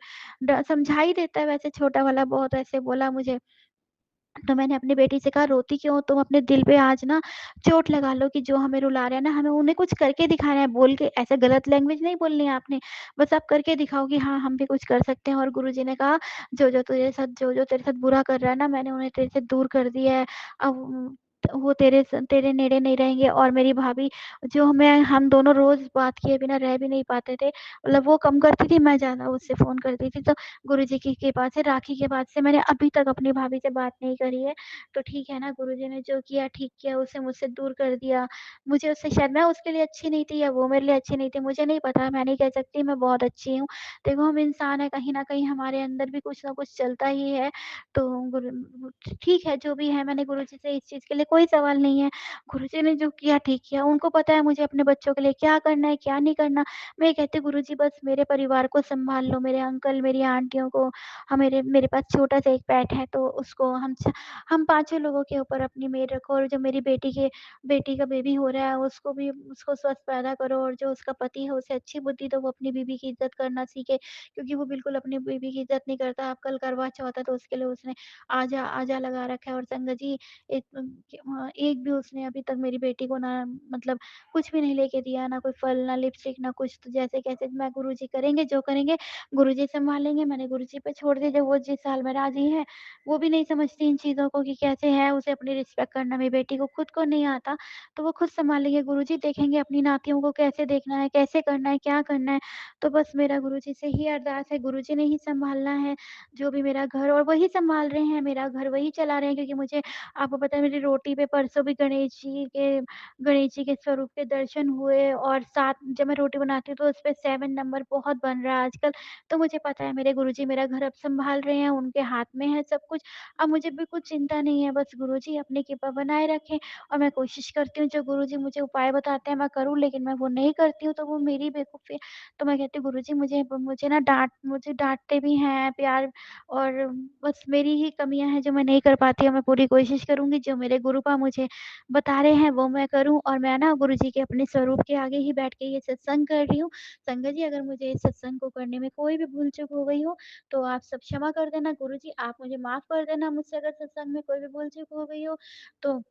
Speaker 1: समझा ही देता है। वैसे छोटा वाला बहुत ऐसे बोला मुझे, तो मैंने अपनी बेटी से कहा रोती क्यों हो? तुम अपने दिल पे आज ना चोट लगा लो कि जो हमें रुला रहे हैं ना, हमें उन्हें कुछ करके दिखाना है, बोल के ऐसे गलत लैंग्वेज नहीं बोलनी है आपने। बस आप करके दिखाओ कि हाँ, हम भी कुछ कर सकते हैं। और गुरुजी ने कहा जो-जो तेरे साथ बुरा कर रहा है ना, मैंने उन्हें तेरे से दूर कर दिया है। अब वो तेरे नेड़े नहीं रहेंगे। और मेरी भाभी, जो हम दोनों रोज़ बात किए बिना रह भी नहीं पाते थे। मतलब वो कम करती थी, मैं ज़्यादा उससे फ़ोन करती थी। तो गुरुजी की कृपा से राखी के बाद से मैंने अभी तक अपनी भाभी से बात नहीं करी है। तो ठीक है ना, गुरुजी ने जो किया ठीक किया, उसे मुझसे दूर कर दिया। मुझे उससे, शायद मैं उसके लिए अच्छी नहीं थी या वो मेरे लिए अच्छी नहीं थी, मुझे नहीं पता, मैं नहीं कह सकती मैं बहुत अच्छी हूँ। देखो हम इंसान हैं, कहीं न कहीं हमारे अंदर भी कुछ न कुछ चलता ही है। तो ठीक है, जो भी है, मैंने गुरुजी से इस चीज़ के लिए कोई सवाल नहीं है। गुरुजी ने जो किया ठीक किया, उनको पता है मुझे अपने बच्चों के लिए क्या करना है, क्या नहीं करना। मैं ये कहती हूँ गुरुजी बस मेरे परिवार को सँभाल लो, मेरे अंकल, मेरी आंटियों को। मेरे मेरे पास छोटा-सा एक पेट है, तो उसको हम पाँचों लोगों के ऊपर अपनी मेहर रखो। और जो मेरी बेटी का बेबी हो रहा है, उसको स्वस्थ पैदा करो। और जो उसका पति है उसे अच्छी बुद्धि दो, वो अपनी बीवी की इज़्ज़त करना सीखे, क्योंकि वो बिल्कुल अपनी बीवी की इज़्ज़त नहीं करता। अब कल करवा चौथ है तो उसके लिए उसने आजा आजा लगा रखा है। और संगत जी, एक भी उसने अभी तक मेरी बेटी को ना, मतलब कुछ भी नहीं लेके दिया, ना कोई फल, ना लिपस्टिक, ना कुछ। तो जैसे-कैसे मैं, गुरुजी करेंगे जो करेंगे, गुरुजी सँभालेंगे। मैंने गुरुजी पे छोड़ दिया, जब वो जिस हाल में राज़ी है, वो भी नहीं समझती इन चीज़ों को कि कैसे है उसे अपनी रिस्पेक्ट करना। मेरी बेटी को खुद को नहीं आता, तो वो खुद सँभालेंगे। गुरुजी देखेंगे अपनी नातियों को कैसे देखना है, कैसे करना है, क्या करना है। तो बस मेरा गुरुजी से ही अरदास है, गुरुजी ने ही सँभालना है जो भी मेरा घर, और वही सँभाल रहे हैं, मेरा घर वही चला रहे हैं, क्योंकि मुझे, आपको पता है मेरी रोटी रोटी पे परसों भी गणेश जी के स्वरूप के दर्शन हुए और साथ जब मैं रोटी बनाती हूँ तो उसपे 7 नंबर बहुत बन रहा है आजकल। तो मुझे पता है मेरे गुरुजी मेरा घर अब सँभाल रहे हैं, उनके हाथ में है सब कुछ। अब मुझे बिल्कुल चिंता नहीं है, बस गुरुजी अपनी कृपा बनाए रखें और मैं कोशिश करती हूँ जो गुरुजी मुझे उपाय बताते हैं मैं करूँ, लेकिन मैं वो नहीं करती हूँ तो वो मेरी बेवकूफ़ी है। तो मैं कहती हूँ गुरुजी मुझे ना मुझे डाँटते भी हैं प्यार और बस मेरी ही कमियाँ हैं जो मैं नहीं कर पाती और मैं पूरी कोशिश करूँगी जो मेरे गुरुपा मुझे बता रहे हैं वो मैं करूँ और मैं ना गुरुजी के अपने स्वरूप के आगे ही बैठ के ये सत्संग कर रही हूँ। संगत जी अगर मुझे इस सत्संग को करने में कोई भी भूल-चूक हो गई हो, तो आप सब क्षमा कर देना गुरुजी, आप मुझे माफ़ कर देना मुझसे अगर सत्संग में कोई भी भूल-चूक हो गई हो, तो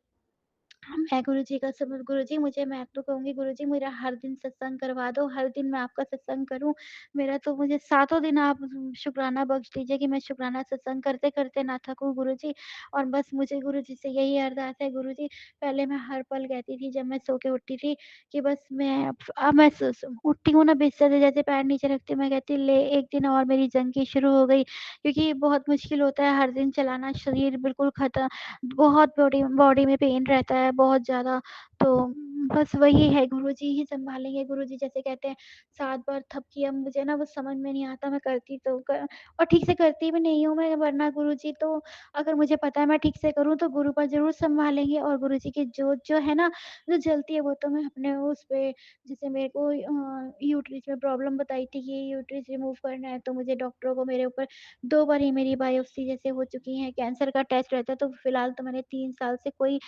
Speaker 1: मैं गुरुजी का सब गुरुजी मुझे मैं तो कहूँगी गुरुजी मेरा हर दिन सत्संग करवा दो, हर दिन मैं आपका सत्संग करूँ। मेरा तो मुझे सातों दिन आप शुक्राना बख्श दीजिए कि मैं शुक्राना सत्संग करते-करते ना थकूँ गुरुजी। और बस मुझे गुरुजी से यही अरदास है गुरुजी, पहले मैं हर पल कहती थी जब मैं सो के उठती थी कि बस मैं अब मैं स स उठती हूँ ना बिस्तर से जैसे पैर नीचे रखती हूँ, मैं कहती ले एक दिन और मेरी ज़िंदगी शुरू हो गई। क्योंकि बहुत मुश्किल होता है हर दिन चलाना, शरीर बिल्कुल बहुत बॉडी बॉडी में पेन रहता है बहुत ज़्यादा, तो बस वही है गुरुजी ही सँभालेंगे। गुरुजी जैसे कहते हैं 7 बार थपकी, अब मुझे ना वो समझ में नहीं आता मैं करती तो क और ठीक से करती भी नहीं हूँ मैं, वरना गुरुजी तो अगर मुझे पता है मैं ठीक से करूँ तो गुरुपा ज़रूर सँभालेंगे और गुरुजी की जोत जो है ना, जो जलती है वो तो मैं अपने उस पे जैसे मेरे को यूट्रिस में प्रॉब्लम बताई थी कि यूट्रिस रिमूव करना है, तो मुझे डॉक्टरों को मेरे ऊपर 2 बार ही मेरी बायोप्सी जैसे हो चुकी है, कैंसर का टेस्ट रहता है, तो फिलहाल तो मैंने 3 साल से कोई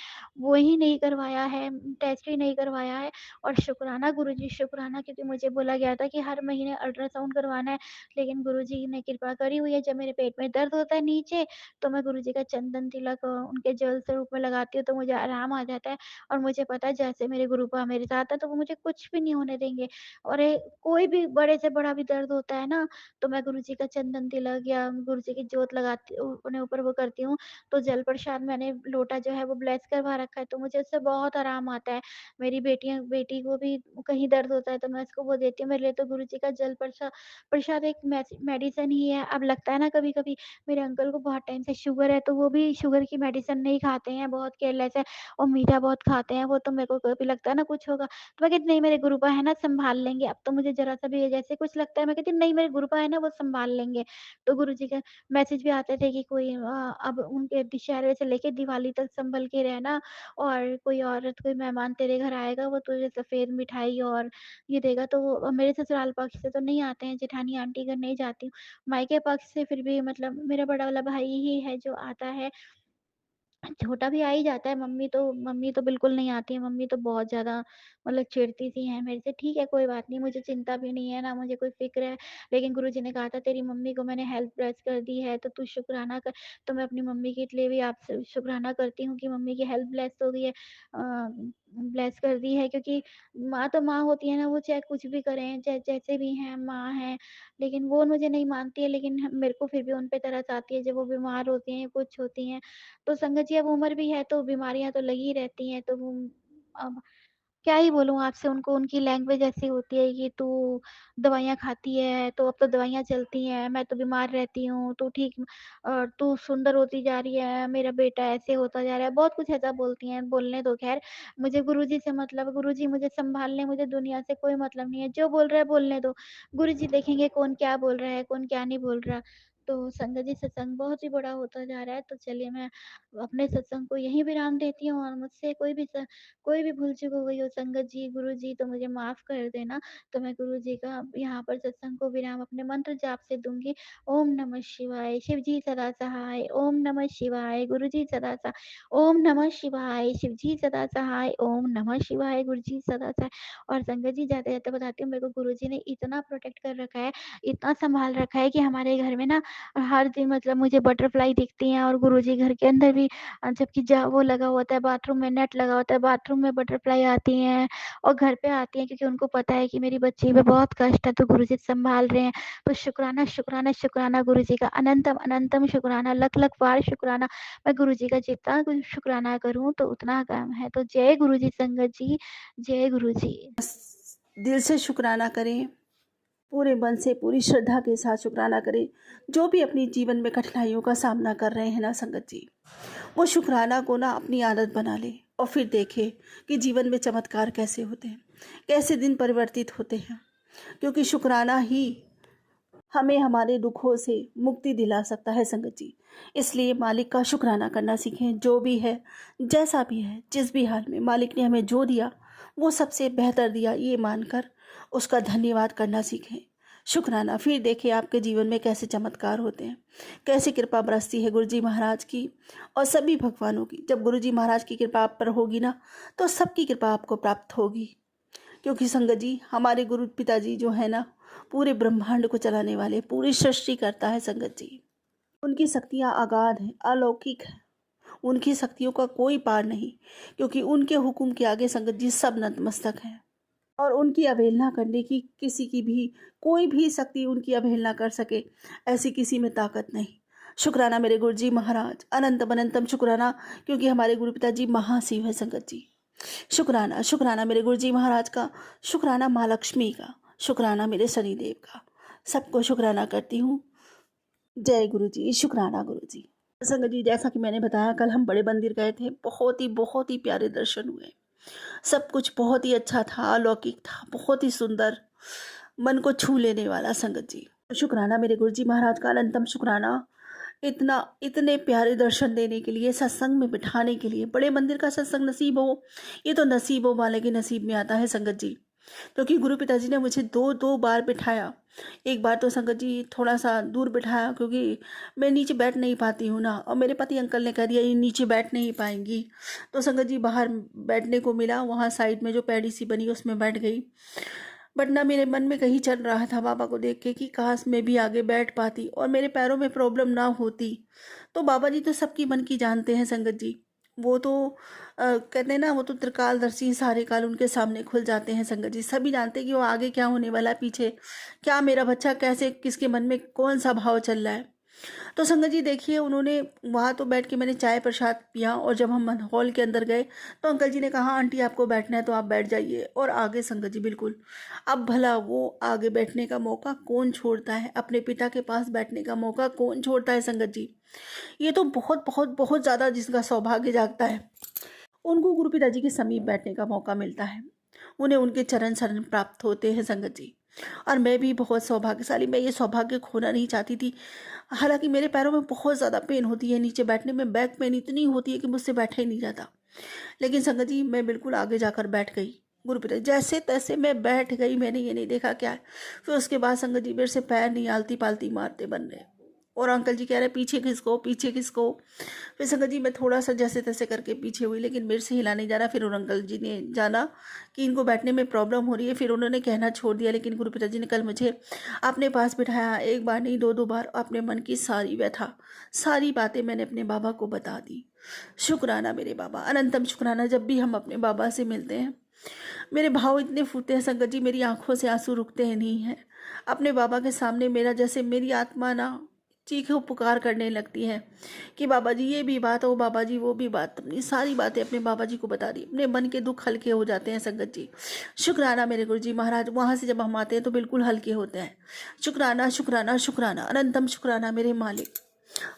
Speaker 1: वो ही नहीं करवाया है, टेस्ट ही नहीं करवाया है और शुक्राना गुरुजी शुक्राना क्योंकि मुझे बोला गया था कि हर महीने अल्ट्रासाउंड करवाना है, लेकिन गुरुजी ने कृपा करी हुई है, जब मेरे पेट में दर्द होता है नीचे, तो मैं गुरुजी का चंदन तिलक उनके जल स्वरूप में लगाती हूँ, तो मुझे आराम आ जाता है और मुझे पता है जैसे मेरे गुरुपा मेरे साथ है, तो वो मुझे कुछ भी नहीं होने देंगे और कोई भी बड़े से बड़ा भी दर्द होता है ना, तो मैं गुरुजी का चंदन तिलक या गुरुजी की जोत लगाती हूँ, उन्हें ऊपर वो करती हूँ, तो जल प्रसाद मैंने लोटा जो है वो ब्लेस करवा रखा है, तो मुझे उससे बहुत आराम आता है। मेरी बेटी को भी कहीं दर्द होता है तो मैं उसको वो देती हूँ, मेरे लिए तो गुरुजी का जल प्रसाद एक मेडिसिन ही है। अब लगता है ना कभी-कभी मेरे अंकल को बहुत टाइम से शुगर है, तो वो भी शुगर की मेडिसिन नहीं खाते हैं, बहुत केयरलेस है और मीठा बहुत खाते हैं वो, तो मेरे को कभी लगता है ना कुछ होगा, तो मैं कहती नहीं मेरे गुरुपा है ना सँभाल लेंगे, अब तो मुझे ज़रा-सा भी जैसे कुछ लगता है मैं कहती नहीं मेरे गुरुपा है ना वो सँभाल लेंगे। तो गुरुजी का मैसेज भी आते थे कि कोई अब उनके दशहरे से लेके दिवाली तक सँभल के रहना और कोई मेहमान तेरे घर आएगा वो तुझे सफ़ेद मिठाई और ये देगा, तो वो मेरे ससुराल पक्ष से तो नहीं आते हैं, जेठानी आंटी घर नहीं जाती हूँ। मायके पक्ष से फिर भी मतलब मेरा बड़ा वाला भाई ही है जो आता है। छोटा भी आ ही जाता है, मम्मी तो बिल्कुल नहीं आती है, मम्मी तो बहुत ज़्यादा मतलब चिढ़ती-सी हैं मेरे से। ठीक है, कोई बात नहीं, मुझे चिंता भी नहीं है, ना मुझे कोई फ़िक्र है। लेकिन गुरुजी ने कहा था तेरी मम्मी को मैंने हेल्थ ब्लेस कर दी है, तो तू शुकराना कर। तो मैं अपनी मम्मी के लिए भी आपसे शुकराना करती हूँ कि मम्मी की हेल्थ ब्लेस हो गई है ब्लेस कर दी है क्योंकि माँ तो माँ होती है ना, वो चाहे कुछ भी करें, चाहे जैसे भी हैं, माँ हैं। लेकिन वो मुझे नहीं मानती है, लेकिन मेरे को फिर भी उन पे तरस आती है जब वो बीमार होती हैं, कुछ होती हैं। तो संगत जी अब उम्र भी है तो बीमारियाँ तो लगी रहती हैं, तो वो अब क्या ही बोलूँ आपसे उनको उनकी लैंग्वेज ऐसी होती है कि तू दवाइयाँ खाती है, तो अब तो दवाइयाँ चलती हैं, मैं तो बीमार रहती हूँ, तू ठीक तू सुंदर होती जा रही है, मेरा बेटा ऐसे होता जा रहा है, बहुत कुछ ऐसा बोलती हैं, बोलने दो ख़ैर। मुझे गुरुजी से मतलब गुरुजी मुझे सँभाल लें, मुझे दुनिया से कोई मतलब नहीं है, जो बोल रहा है बोलने दो। गुरुजी देखेंगे कौन क्या बोल रहा है, कौन क्या नहीं बोल रहा। तो संगत जी सत्संग बहुत ही बड़ा होता जा रहा है, तो चलिए मैं अपने सत्संग को यहीं विराम देती हूँ और मुझसे कोई भी भूल-चूक हो गई हो संगत जी, गुरुजी तो मुझे माफ़ कर देना। तो मैं गुरुजी का यहाँ पर सत्संग को विराम अपने मंत्र जाप से दूँगी। ओम नमः शिवाय, शिव जी सदा सहाय, ओम नमः शिवाय, गुरुजी सदा सहाय, ओम नमः शिवाय, शिव जी सदा सहाय, ओम नमः शिवाय, गुरुजी सदा सहाय। और संगत जी जाते-जाते बताती हूँ मेरे को गुरुजी ने इतना प्रोटेक्ट कर रखा है, इतना सँभाल रखा है कि हमारे घर में ना हर दिन मतलब मुझे बटरफ्लाई दिखती हैं और गुरुजी घर के अंदर भी जबकि वो लगा होता है बाथरूम में नेट लगा होता है, बाथरूम में बटरफ्लाई आती हैं और घर पे आती हैं क्योंकि उनको पता है कि मेरी बच्ची पे बहुत कष्ट है तो गुरुजी सँभाल रहे हैं। तो शुक्राना, शुक्राना, शुक्राना गुरुजी का अनंतम, अनंतम शुक्राना, लख-लख बार शुक्राना। मैं गुरुजी का जितना कुछ शुक्राना करूँ तो उतना कम है। तो जय गुरुजी संगत जी, जय गुरुजी।
Speaker 2: दिल से शुक्राना करें। पूरे मन से, पूरी श्रद्धा के साथ शुक्राना करें। जो भी अपनी जीवन में कठिनाइयों का सामना कर रहे हैं ना संगत जी, वो शुक्राना को ना अपनी आदत बना ले और फिर देखे कि जीवन में चमत्कार कैसे होते हैं, कैसे दिन परिवर्तित होते हैं। क्योंकि शुक्राना ही हमें हमारे दुखों से मुक्ति दिला सकता है संगत जी। इसलिए मालिक का शुक्राना करना सीखें। जो भी है, जैसा भी है, जिस भी हाल में मालिक ने हमें जो दिया वो सबसे बेहतर दिया, ये मानकर उसका धन्यवाद करना सीखें। शुक्राना फिर देखिए आपके जीवन में कैसे चमत्कार होते हैं, कैसी कृपा बरसती है गुरु जी महाराज की और सभी भगवानों की। जब गुरु जी महाराज की कृपा आप पर होगी ना, तो सबकी कृपा आपको प्राप्त होगी। क्योंकि संगत जी हमारे गुरु पिताजी जो है ना, पूरे ब्रह्मांड को चलाने वाले, पूरी सृष्टि करता है संगत जी। उनकी शक्तियाँ अगाध हैं, अलौकिक हैं। उनकी शक्तियों का कोई पार नहीं, क्योंकि उनके हुक्म के आगे संगत जी सब नतमस्तक हैं। और उनकी अवहेलना करने की किसी की भी, कोई भी शक्ति उनकी अवहेलना कर सके, ऐसी किसी में ताकत नहीं। शुक्राना मेरे गुरु जी महाराज, अनंतम अनंतम शुक्राना, क्योंकि हमारे गुरु पिताजी महाशिव है संगत जी। शुक्राना शुक्राना मेरे गुरु जी महाराज का, शुक्राना माँ लक्ष्मी का, शुक्राना मेरे शनिदेव का। सबको शुक्राना करती हूँ। जय गुरु जी, शुक्राना गुरु जी। संगत जी जैसा कि मैंने बताया, कल हम बड़े मंदिर गए थे। बहुत ही प्यारे दर्शन हुए। सब कुछ बहुत ही अच्छा था, अलौकिक था, बहुत ही सुंदर, मन को छू लेने वाला संगत जी। शुक्राना मेरे गुरु जी महाराज का, अनंतम शुक्राना इतने प्यारे दर्शन देने के लिए, सत्संग में बिठाने के लिए। बड़े मंदिर का सत्संग नसीब हो, ये तो नसीबों वाले के नसीब में आता है संगत जी। क्योंकि गुरु पिताजी ने मुझे दो बार बिठाया। एक बार तो संगत जी थोड़ा सा दूर बिठाया, क्योंकि मैं नीचे बैठ नहीं पाती हूँ ना, और मेरे पति अंकल ने कह दिया ये नीचे बैठ नहीं पाएंगी। तो संगत जी बाहर बैठने को मिला, वहाँ साइड में जो पैड़ी सी बनी उसमें बैठ गई। बट ना मेरे मन में कहीं चल रहा था बाबा को देख के कि काश मैं भी आगे बैठ पाती और मेरे पैरों में प्रॉब्लम ना होती। तो बाबा जी तो सबकी मन की जानते हैं संगत जी। वो तो कहते हैं ना, वो तो त्रिकालदर्शी, सारे काल उनके सामने खुल जाते हैं संगत जी। सभी जानते हैं कि वो आगे क्या होने वाला है, पीछे क्या, मेरा बच्चा कैसे, किसके मन में कौन सा भाव चल रहा है। तो संगत जी देखिए, उन्होंने वहाँ तो बैठ के मैंने चाय प्रसाद पिया, और जब हम हॉल के अंदर गए तो अंकल जी ने कहा आंटी आपको बैठना है तो आप बैठ जाइए। और आगे संगत जी बिल्कुल, अब भला वो आगे बैठने का मौका कौन छोड़ता है, अपने पिता के पास बैठने का मौका कौन छोड़ता है संगत जी। ये तो बहुत बहुत बहुत ज़्यादा जिसका सौभाग्य जागता है, उनको गुरु पिताजी के समीप बैठने का मौका मिलता है, उन्हें उनके चरण शरण प्राप्त होते हैं संगत जी। और मैं भी बहुत सौभाग्यशाली, मैं ये सौभाग्य खोना नहीं चाहती थी। हालांकि मेरे पैरों में बहुत ज़्यादा पेन होती है, नीचे बैठने में बैक पेन इतनी होती है कि मुझसे बैठा ही नहीं जाता। लेकिन संगत जी मैं बिल्कुल आगे जाकर बैठ गई। गुरु पिता जैसे तैसे मैं बैठ गई, मैंने ये नहीं देखा क्या है। फिर उसके बाद संगत जी मेरे से पैर नहीं आलती पालती मारते बन रहे, और अंकल जी कह रहे पीछे किसको, पीछे किसको। फिर संगत जी मैं थोड़ा सा जैसे तैसे करके पीछे हुई, लेकिन मेरे से हिला नहीं जा रहा। फिर और अंकल जी ने जाना कि इनको बैठने में प्रॉब्लम हो रही है, फिर उन्होंने कहना छोड़ दिया। लेकिन गुरु पिताजी ने कल मुझे अपने पास बिठाया, एक बार नहीं दो बार, अपने मन की सारी व्यथा, सारी बातें मैंने अपने बाबा को बता दी। शुक्राना मेरे बाबा, अनंतम शुक्राना। जब भी हम अपने बाबा से मिलते हैं मेरे भाव इतने फूटते हैं संगत जी, मेरी आंखों से आंसू रुकते हैं नहीं हैं। अपने बाबा के सामने मेरा जैसे मेरी आत्मा ना चीखो पुकार करने लगती है कि बाबा जी ये भी बात, हो बाबा जी वो भी बात। अपनी सारी बातें अपने बाबा जी को बता दी, अपने मन के दुख हल्के हो जाते हैं संगत जी। शुक्राना मेरे गुरु जी महाराज, वहाँ से जब हम आते हैं तो बिल्कुल हल्के होते हैं। शुक्राना शुक्राना शुक्राना, अनंतम शुक्राना मेरे मालिक,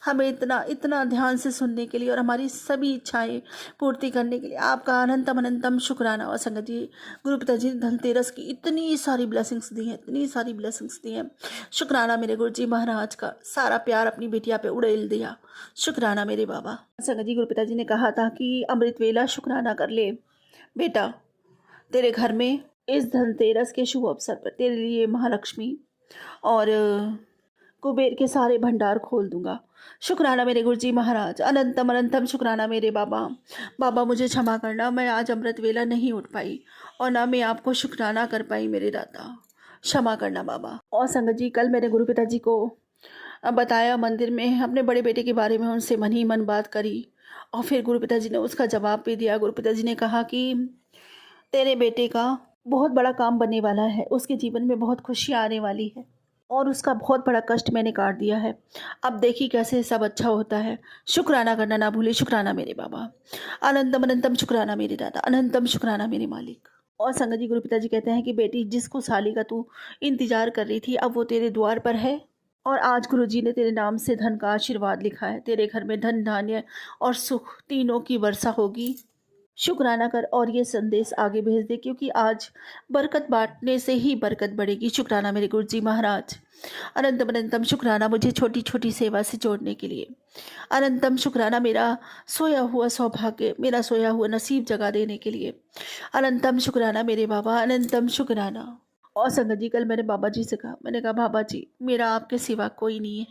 Speaker 2: हमें इतना इतना ध्यान से सुनने के लिए और हमारी सभी इच्छाएं पूर्ति करने के लिए आपका अनंतम अनंतम शुक्राना। और संगत जी गुरु पिताजी ने धनतेरस की इतनी सारी ब्लेसिंग्स दी हैं, इतनी सारी ब्लेसिंग्स दी हैं। शुक्राना मेरे गुरु जी महाराज का, सारा प्यार अपनी बिटिया पे उड़ेल दिया। शुक्राना मेरे बाबा। संगत जी गुरु पिताजी ने कहा था कि अमृत वेला शुक्राना कर ले बेटा, तेरे घर में इस धनतेरस के शुभ अवसर पर तेरे लिए महालक्ष्मी और कुबेर के सारे भंडार खोल दूंगा। शुक्राना मेरे गुरु जी महाराज, अनंतम अनंतम शुक्राना मेरे बाबा। बाबा मुझे क्षमा करना, मैं आज अमृत वेला नहीं उठ पाई और ना मैं आपको शुक्राना कर पाई मेरे दाता, क्षमा करना बाबा। और संगत जी कल मेरे गुरु पिताजी को बताया मंदिर में, अपने बड़े बेटे के बारे में उनसे मन ही मन बात करी, और फिर गुरु पिताजी ने उसका जवाब भी दिया। गुरु पिताजी ने कहा कि तेरे बेटे का बहुत बड़ा काम बनने वाला है, उसके जीवन में बहुत खुशियाँ आने वाली है, और उसका बहुत बड़ा कष्ट मैंने काट दिया है। अब देखिए कैसे सब अच्छा होता है। शुक्राना करना ना भूले। शुक्राना मेरे बाबा, अनंतम अनंतम शुक्राना मेरे दादा, अनंतम शुक्राना मेरे मालिक। और संगत जी गुरु पिताजी कहते हैं कि बेटी, जिस खुशहाली का तू इंतजार कर रही थी अब वो तेरे द्वार पर है। और आज गुरु जी ने तेरे नाम से धन का आशीर्वाद लिखा है। तेरे घर में धन धान्य और सुख तीनों की वर्षा होगी। शुक्राना कर और ये संदेश आगे भेज दे, क्योंकि आज बरकत बांटने से ही बरकत बढ़ेगी। शुक्राना मेरे गुरु जी महाराज। अनंतम अनंतम शुक्राना मुझे छोटी छोटी सेवा से जोड़ने के लिए। अनंतम शुक्राना मेरा सोया हुआ सौभाग्य, मेरा सोया हुआ नसीब जगा देने के लिए। अनंतम शुक्राना मेरे बाबा, अनंतम शुक्राना। और संगत जी, कल मैंने बाबा जी से कहा, मैंने कहा बाबा जी, मेरा आपके सिवा कोई नहीं है।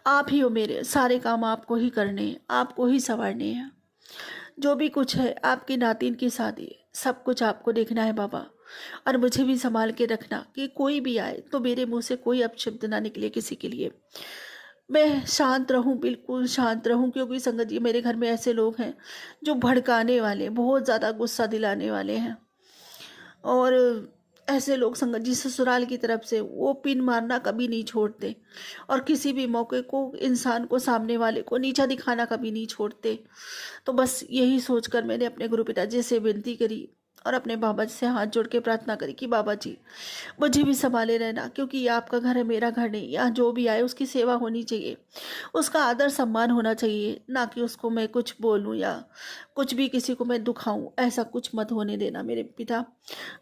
Speaker 2: आप ही हो मेरे, सारे काम आपको ही करने हैं, आपको ही संवारने हैं। जो भी कुछ है, आपकी नातिन की शादी, सब कुछ आपको देखना है बाबा। और मुझे भी संभाल के रखना कि कोई भी आए तो मेरे मुंह से कोई अपशब्द ना निकले किसी के लिए। मैं शांत रहूं, बिल्कुल शांत रहूं, क्योंकि संगत जी मेरे घर में ऐसे लोग हैं जो भड़काने वाले, बहुत ज़्यादा गुस्सा दिलाने वाले हैं। और ऐसे लोग संगत जी ससुराल की तरफ से वो पिन मारना कभी नहीं छोड़ते, और किसी भी मौके को इंसान को, सामने वाले को नीचा दिखाना कभी नहीं छोड़ते। तो बस यही सोचकर मैंने अपने गुरु पिताजी से विनती करी और अपने बाबा जी से हाथ जोड़ के प्रार्थना करी कि बाबा जी, मुझे भी संभाले रहना, क्योंकि ये आपका घर है, मेरा घर नहीं। यहाँ जो भी आए उसकी सेवा होनी चाहिए, उसका आदर सम्मान होना चाहिए, ना कि उसको मैं कुछ बोलूँ या कुछ भी किसी को मैं दुखाऊं। ऐसा कुछ मत होने देना मेरे पिता।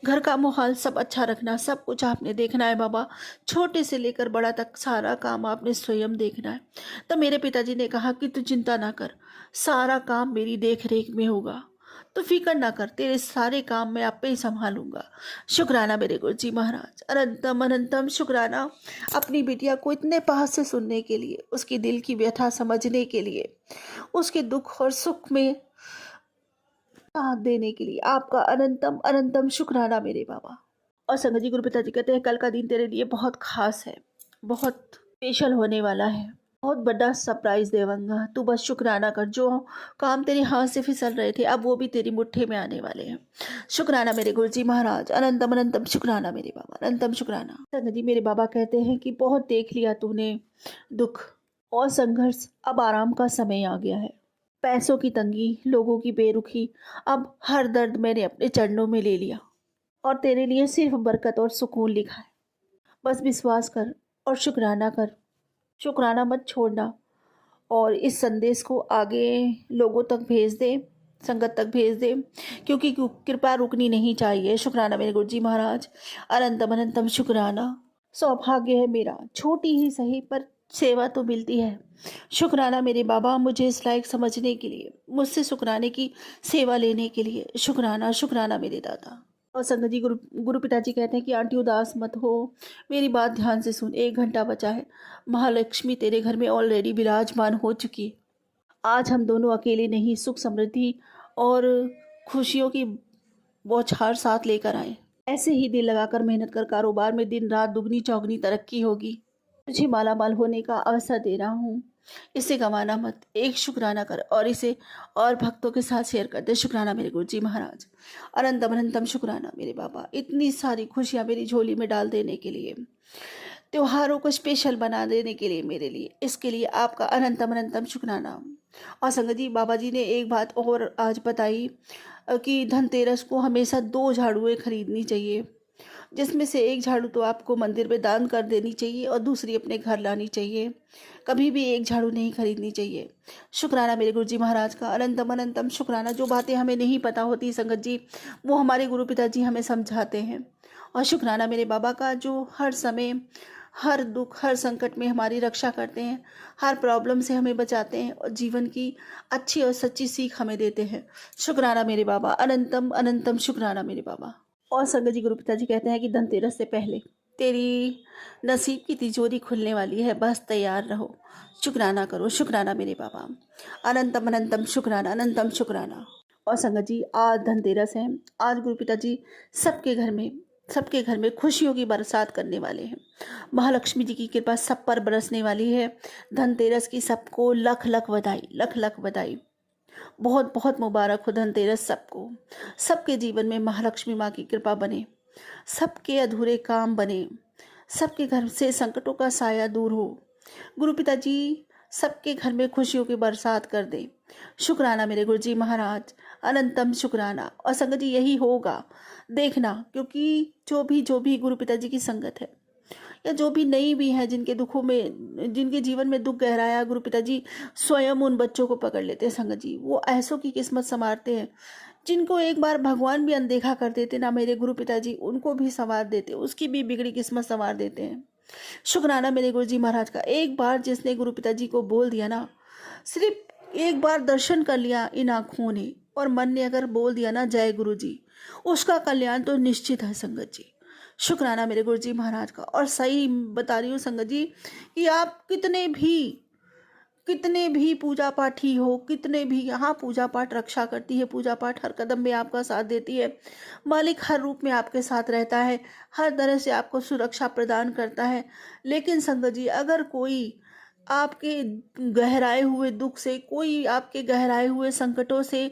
Speaker 2: घर का माहौल सब अच्छा रखना, सब कुछ आपने देखना है बाबा। छोटे से लेकर बड़ा तक सारा काम आपने स्वयं देखना है। तो मेरे पिताजी ने कहा कि तू चिंता ना कर, सारा काम मेरी देख रेख में होगा, तो फिक्र ना कर, तेरे सारे काम मैं आप पे ही संभालूंगा। शुक्राना मेरे गुरु जी महाराज, अनंतम अनंतम शुक्राना अपनी बिटिया को इतने पास से सुनने के लिए, उसकी दिल की व्यथा समझने के लिए, उसके दुख और सुख में साथ देने के लिए आपका अनंतम अनंतम शुक्राना मेरे बाबा। और संगत जी गुरु पिताजी कहते हैं कल का दिन तेरे लिए बहुत खास है, बहुत स्पेशल होने वाला है, बहुत बड़ा सरप्राइज देवांगा। तू बस शुक्राना कर, जो काम तेरे हाथ से फिसल रहे थे अब वो भी तेरी मुट्ठी में आने वाले हैं। शुक्राना मेरे गुरु जी महाराज, अनंतम अनंतम शुक्राना मेरे बाबा, अनंतम शुक्राना। संगत जी मेरे बाबा कहते हैं कि बहुत देख लिया तूने दुख और संघर्ष, अब आराम का समय आ गया है। पैसों की तंगी, लोगों की बेरुखी, अब हर दर्द मैंने अपने चरणों में ले लिया और तेरे लिए सिर्फ बरकत और सुकून लिखा है। बस विश्वास कर और शुक्राना कर, शुक्राना मत छोड़ना, और इस संदेश को आगे लोगों तक भेज दे, संगत तक भेज दे, क्योंकि कृपा रुकनी नहीं चाहिए। शुक्राना मेरे गुरु जी महाराज, अनंतम अनंतम शुक्राना। सौभाग्य है मेरा, छोटी ही सही पर सेवा तो मिलती है। शुक्राना मेरे बाबा, मुझे इस लायक समझने के लिए, मुझसे शुक्राने की सेवा लेने के लिए। शुक्राना शुक्राना मेरे दादा। और संगत जी गुरु गुरु पिताजी कहते हैं कि आंटी उदास मत हो, मेरी बात ध्यान से सुन, 1 घंटा बचा है। महालक्ष्मी तेरे घर में ऑलरेडी विराजमान हो चुकी है। आज हम दोनों अकेले नहीं, सुख समृद्धि और खुशियों की बौछार साथ लेकर आए। ऐसे ही दिल लगाकर मेहनत कर कारोबार में दिन रात दुगनी चौगनी तरक्की होगी। तुझे माला माल होने का अवसर दे रहा हूँ, इसे गंवाना मत। एक शुक्राना कर और इसे और भक्तों के साथ शेयर कर दे। शुक्राना मेरे गुरु जी महाराज, अनंतम अनंतम शुक्राना मेरे बाबा, इतनी सारी खुशियाँ मेरी झोली में डाल देने के लिए, त्योहारों को स्पेशल बना देने के लिए मेरे लिए, इसके लिए आपका अनंतम अनंतम शुक्राना। और संगत जी बाबा जी ने एक बात और आज बताई कि धनतेरस को हमेशा 2 झाड़ुएँ खरीदनी चाहिए, जिसमें से एक झाड़ू तो आपको मंदिर में दान कर देनी चाहिए और दूसरी अपने घर लानी चाहिए। कभी भी एक झाड़ू नहीं खरीदनी चाहिए। शुक्राना मेरे गुरु जी महाराज का, अनंतम अनंतम शुक्राना। जो बातें हमें नहीं पता होती संगत जी, वो हमारे गुरु पिताजी हमें समझाते हैं। और शुक्राना मेरे बाबा का, जो हर समय, हर दुख, हर संकट में हमारी रक्षा करते हैं, हर प्रॉब्लम से हमें बचाते हैं और जीवन की अच्छी और सच्ची सीख हमें देते हैं। शुक्राना मेरे बाबा, अनंतम अनंतम शुक्राना मेरे बाबा। और संगत जी गुरु पिताजी कहते हैं कि धनतेरस से पहले तेरी नसीब की तिजोरी खुलने वाली है, बस तैयार रहो, शुक्राना करो। शुक्राना मेरे बाबा, अनंतम अनंतम शुक्राना, अनंतम शुक्राना। और संगत जी आज धनतेरस है, आज गुरु पिताजी सबके घर में खुशियों की बरसात करने वाले हैं। महालक्ष्मी जी की कृपा सब पर बरसने वाली है। धनतेरस की सबको लख लख बधाई, लख लख बधाई। बहुत बहुत मुबारक हो धनतेरस सबको। सबके जीवन में महालक्ष्मी माँ की कृपा बने, सबके अधूरे काम बने, सबके घर से संकटों का साया दूर हो। गुरु पिताजी सबके घर में खुशियों की बरसात कर दे। शुक्राना मेरे गुरुजी महाराज, अनंतम शुक्राना। और संगत जी यही होगा, देखना, क्योंकि जो भी गुरु पिताजी की संगत है या जो भी नहीं भी है, जिनके दुखों में, जिनके जीवन में दुख गहराया, गुरु पिताजी स्वयं उन बच्चों को पकड़ लेते हैं संगत जी। वो ऐसों की किस्मत संवारते हैं जिनको एक बार भगवान भी अनदेखा कर देते ना, मेरे गुरु पिताजी उनको भी संवार देते, उसकी भी बिगड़ी किस्मत संवार देते हैं। शुक्राना मेरे गुरु जी महाराज का। एक बार जिसने गुरु पिताजी को बोल दिया ना, सिर्फ एक बार दर्शन कर लिया इन आँखों ने और मन ने अगर बोल दिया ना जय गुरु जी, उसका कल्याण तो निश्चित है संगत जी। शुक्राना मेरे गुरु जी महाराज का। और सही बता रही हूँ संगत जी कि आप कितने भी पूजा पाठी हो, कितने भी, यहाँ पूजा पाठ रक्षा करती है, पूजा पाठ हर कदम में आपका साथ देती है, मालिक हर रूप में आपके साथ रहता है, हर तरह से आपको सुरक्षा प्रदान करता है। लेकिन संगत जी अगर कोई आपके गहराए हुए दुख से, कोई आपके गहराए हुए संकटों से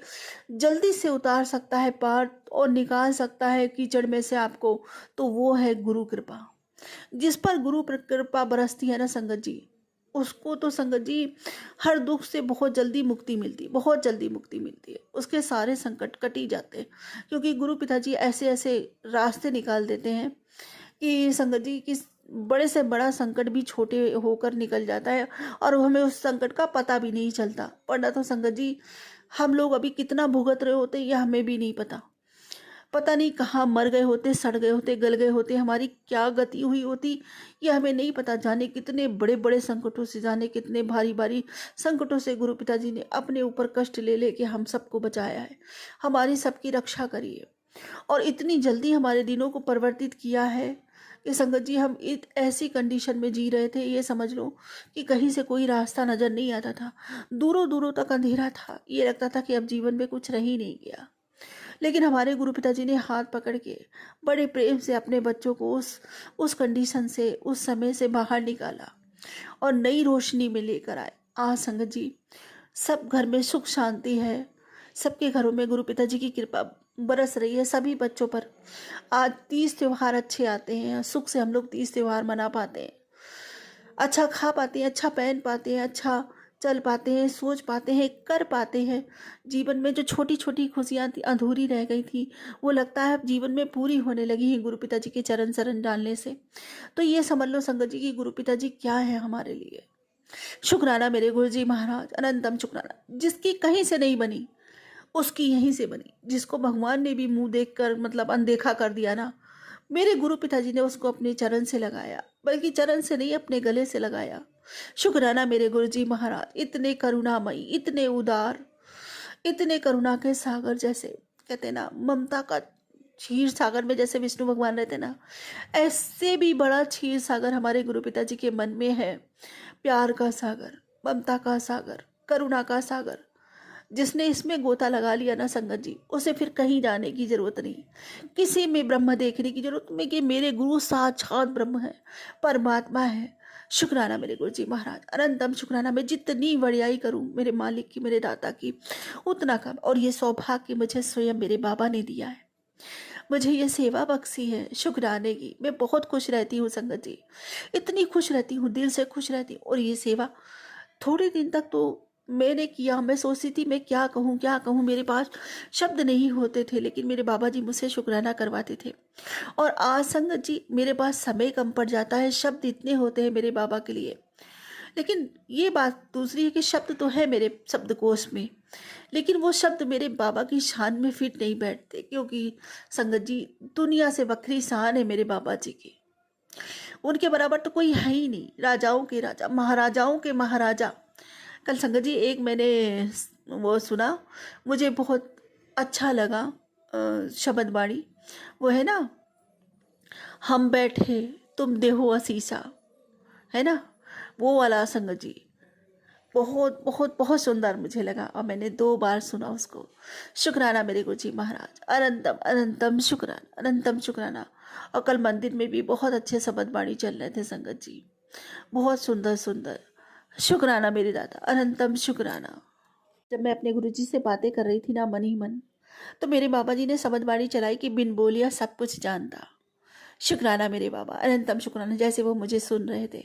Speaker 2: जल्दी से उतार सकता है पार और निकाल सकता है कीचड़ में से आपको, तो वो है गुरु कृपा। जिस पर गुरु कृपा बरसती है ना संगत जी, उसको तो संगत जी हर दुख से बहुत जल्दी मुक्ति मिलती है, बहुत जल्दी मुक्ति मिलती है, उसके सारे संकट कट ही जाते हैं। क्योंकि गुरु पिताजी ऐसे ऐसे रास्ते निकाल देते हैं कि संगत जी कि बड़े से बड़ा संकट भी छोटे होकर निकल जाता है और हमें उस संकट का पता भी नहीं चलता। वरना तो संगत जी हम लोग अभी कितना भुगत रहे होते यह हमें भी नहीं पता। पता नहीं कहाँ मर गए होते, सड़ गए होते, गल गए होते, हमारी क्या गति हुई होती ये हमें नहीं पता। जाने कितने बड़े बड़े संकटों से, जाने कितने भारी भारी संकटों से गुरु पिताजी ने अपने ऊपर कष्ट ले लेके हम सबको बचाया है, हमारी सबकी रक्षा करी है और इतनी जल्दी हमारे दिनों को परिवर्तित किया है कि संगत जी हम ऐसी कंडीशन में जी रहे थे, ये समझ लो कि कहीं से कोई रास्ता नज़र नहीं आता था, दूरों दूरों तक अंधेरा था, ये लगता था कि अब जीवन में कुछ रह ही नहीं गया। लेकिन हमारे गुरु पिताजी ने हाथ पकड़ के बड़े प्रेम से अपने बच्चों को उस कंडीशन से, उस समय से बाहर निकाला और नई रोशनी में लेकर आए। आज संगत जी सब घर में सुख शांति है, सबके घरों में गुरु पिताजी की कृपा बरस रही है सभी बच्चों पर। आज 30 त्योहार अच्छे आते हैं, सुख से हम लोग 30 त्योहार मना पाते हैं, अच्छा खा पाते हैं, अच्छा पहन पाते हैं, अच्छा चल पाते हैं, सोच पाते हैं, कर पाते हैं। जीवन में जो छोटी छोटी खुशियाँ थी, अधूरी रह गई थी, वो लगता है अब जीवन में पूरी होने लगी हैं गुरु पिताजी के चरण शरण डालने से। तो ये समझ लो संगत जी कि गुरु पिताजी क्या है हमारे लिए। शुक्राना मेरे गुरु जी महाराज, अनंतम शुक्राना। जिसकी कहीं से नहीं बनी उसकी यहीं से बनी, जिसको भगवान ने भी मुंह देख कर मतलब अनदेखा कर दिया ना, मेरे गुरु पिताजी ने उसको अपने चरण से लगाया, बल्कि चरण से नहीं अपने गले से लगाया। शुक्राना मेरे गुरु जी महाराज, इतने करुणामयी, इतने उदार, इतने करुणा के सागर, जैसे कहते ना ममता का क्षीर सागर में जैसे विष्णु भगवान रहते ना, ऐसे भी बड़ा क्षीर सागर हमारे गुरु पिताजी के मन में है। प्यार का सागर, ममता का सागर, करुणा का सागर। जिसने इसमें गोता लगा लिया ना संगत जी, उसे फिर कहीं जाने की जरूरत नहीं, किसी में ब्रह्म देखने की जरूरत नहीं कि मेरे गुरु साक्षात ब्रह्म है, परमात्मा है। शुक्राना मेरे गुरु जी महाराज, अनंतम शुक्राना। मैं जितनी बड़ाई करूं मेरे मालिक की, मेरे दाता की, उतना कम। और ये सौभाग्य मुझे स्वयं मेरे बाबा ने दिया है, मुझे ये सेवा बख्शी है शुक्राने की। मैं बहुत खुश रहती हूँ संगत जी, इतनी खुश रहती हूँ, दिल से खुश रहती हूँ। और ये सेवा थोड़े दिन तक तो मैंने किया, मैं सोचती थी मैं क्या कहूँ क्या कहूँ, मेरे पास शब्द नहीं होते थे, लेकिन मेरे बाबा जी मुझसे शुक्राना करवाते थे। और आज संगत जी मेरे पास समय कम पड़ जाता है, शब्द इतने होते हैं मेरे बाबा के लिए। लेकिन ये बात दूसरी है कि शब्द तो है मेरे शब्दकोश में, लेकिन वो शब्द मेरे बाबा की शान में फिट नहीं बैठते, क्योंकि संगत जी दुनिया से बखरी शान है मेरे बाबा जी की, उनके बराबर तो कोई है ही नहीं। राजाओं के राजा, महाराजाओं के महाराजा। कल संगत जी एक मैंने वो सुना, मुझे बहुत अच्छा लगा शब्द बाणी, वो है ना, हम बैठे तुम देहो असीसा, है ना, वो वाला संगत जी बहुत बहुत बहुत सुंदर मुझे लगा और मैंने 2 बार सुना उसको। शुक्राना मेरे गुरु जी महाराज, अनंतम अनंतम शुक्राना, अनंतम शुक्राना। और कल मंदिर में भी बहुत अच्छे शब्द बाणी चल रहे थे संगत जी, बहुत सुंदर सुंदर। शुक्राना मेरे दादा, अनंतम शुक्राना। जब मैं अपने गुरुजी से बातें कर रही थी ना मन ही मन, तो मेरे बाबा जी ने शब्दबाणी चलाई कि बिन बोलिया सब कुछ जानता। शुक्राना मेरे बाबा, अनंतम शुक्राना, जैसे वो मुझे सुन रहे थे।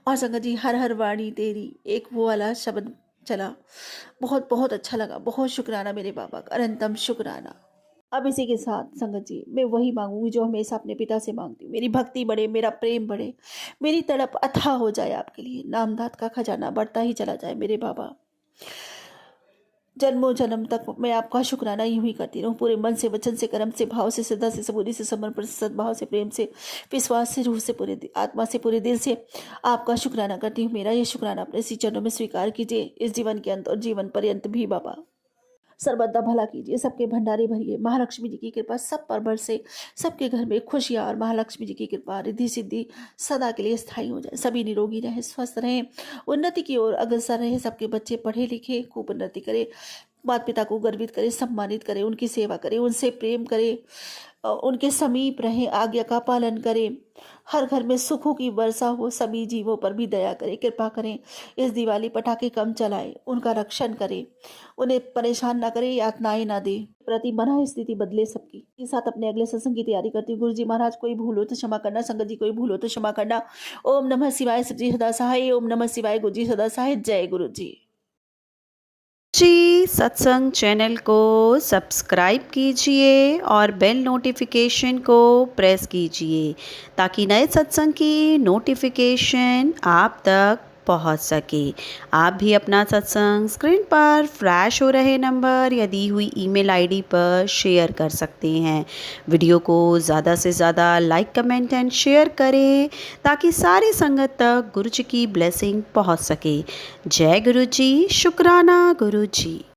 Speaker 2: और संगत जी हर हर वाणी तेरी, एक वो वाला शब्द चला। बहुत बहुत अच्छा लगा। बहुत शुक्राना मेरे बाबा का, अनंतम शुक्राना। अब इसी के साथ संगत जी मैं वही मांगूंगी जो हमेशा अपने पिता से मांगती हूँ। मेरी भक्ति बढ़े, मेरा प्रेम बढ़े, मेरी तड़प अथाह हो जाए आपके लिए, नामदात का खजाना बढ़ता ही चला जाए मेरे बाबा। जन्मों जन्म तक मैं आपका शुक्राना यूं ही करती रहूं, पूरे मन से, वचन से, कर्म से, भाव से, श्रद्धा से, सबूरी से, समर्पण से, सद्भाव से, प्रेम से, विश्वास से, रूह से, पूरे आत्मा से, पूरे दिल से आपका शुक्राना करती हूँ। मेरा ये शुक्राना अपने श्री चरणों में स्वीकार कीजिए, इस जीवन के अंत और जीवन पर्यंत भी बाबा। सर्वदा भला कीजिए, सबके भंडारे भरिए, महालक्ष्मी जी की कृपा सब पर बरसे, सबके घर में खुशियाँ और महालक्ष्मी जी की कृपा रिद्धि सिद्धि सदा के लिए स्थायी हो जाए। सभी निरोगी रहें, स्वस्थ रहें, उन्नति की ओर अग्रसर रहे। सबके बच्चे पढ़े लिखे, खूब उन्नति करें, माता पिता को गर्वित करें, सम्मानित करें, उनकी सेवा करें, उनसे प्रेम करें, उनके समीप रहें, आज्ञा का पालन करें। हर घर में सुखों की वर्षा हो, सभी जीवों पर भी दया करें, कृपा करें। इस दिवाली पटाखे कम चलाएं, उनका रक्षण करें, उन्हें परेशान ना करें, यातनाएं ना दें। प्रति मना स्थिति बदले सबकी। के साथ अपने अगले सत्संग की तैयारी करती हूँ। गुरु जी महाराज कोई भूल हो तो क्षमा करना, संगत जी कोई भूल हो तो क्षमा करना। ओम नमः शिवाय, शिव जी सदा सहाय। ओम नमः शिवाय, गुरु जी सदा सहाय। जय गुरु जी।
Speaker 3: जी सत्संग चैनल को सब्सक्राइब कीजिए और बेल नोटिफिकेशन को प्रेस कीजिए ताकि नए सत्संग की नोटिफिकेशन आप तक पहुंच सके। आप भी अपना सत्संग स्क्रीन पर फ्लैश हो रहे नंबर या दी हुई ईमेल आईडी पर शेयर कर सकते हैं। वीडियो को ज़्यादा से ज़्यादा लाइक, कमेंट एंड शेयर करें ताकि सारी संगत तक गुरु जी की ब्लेसिंग पहुंच सके। जय गुरु जी, शुक्राना गुरु जी।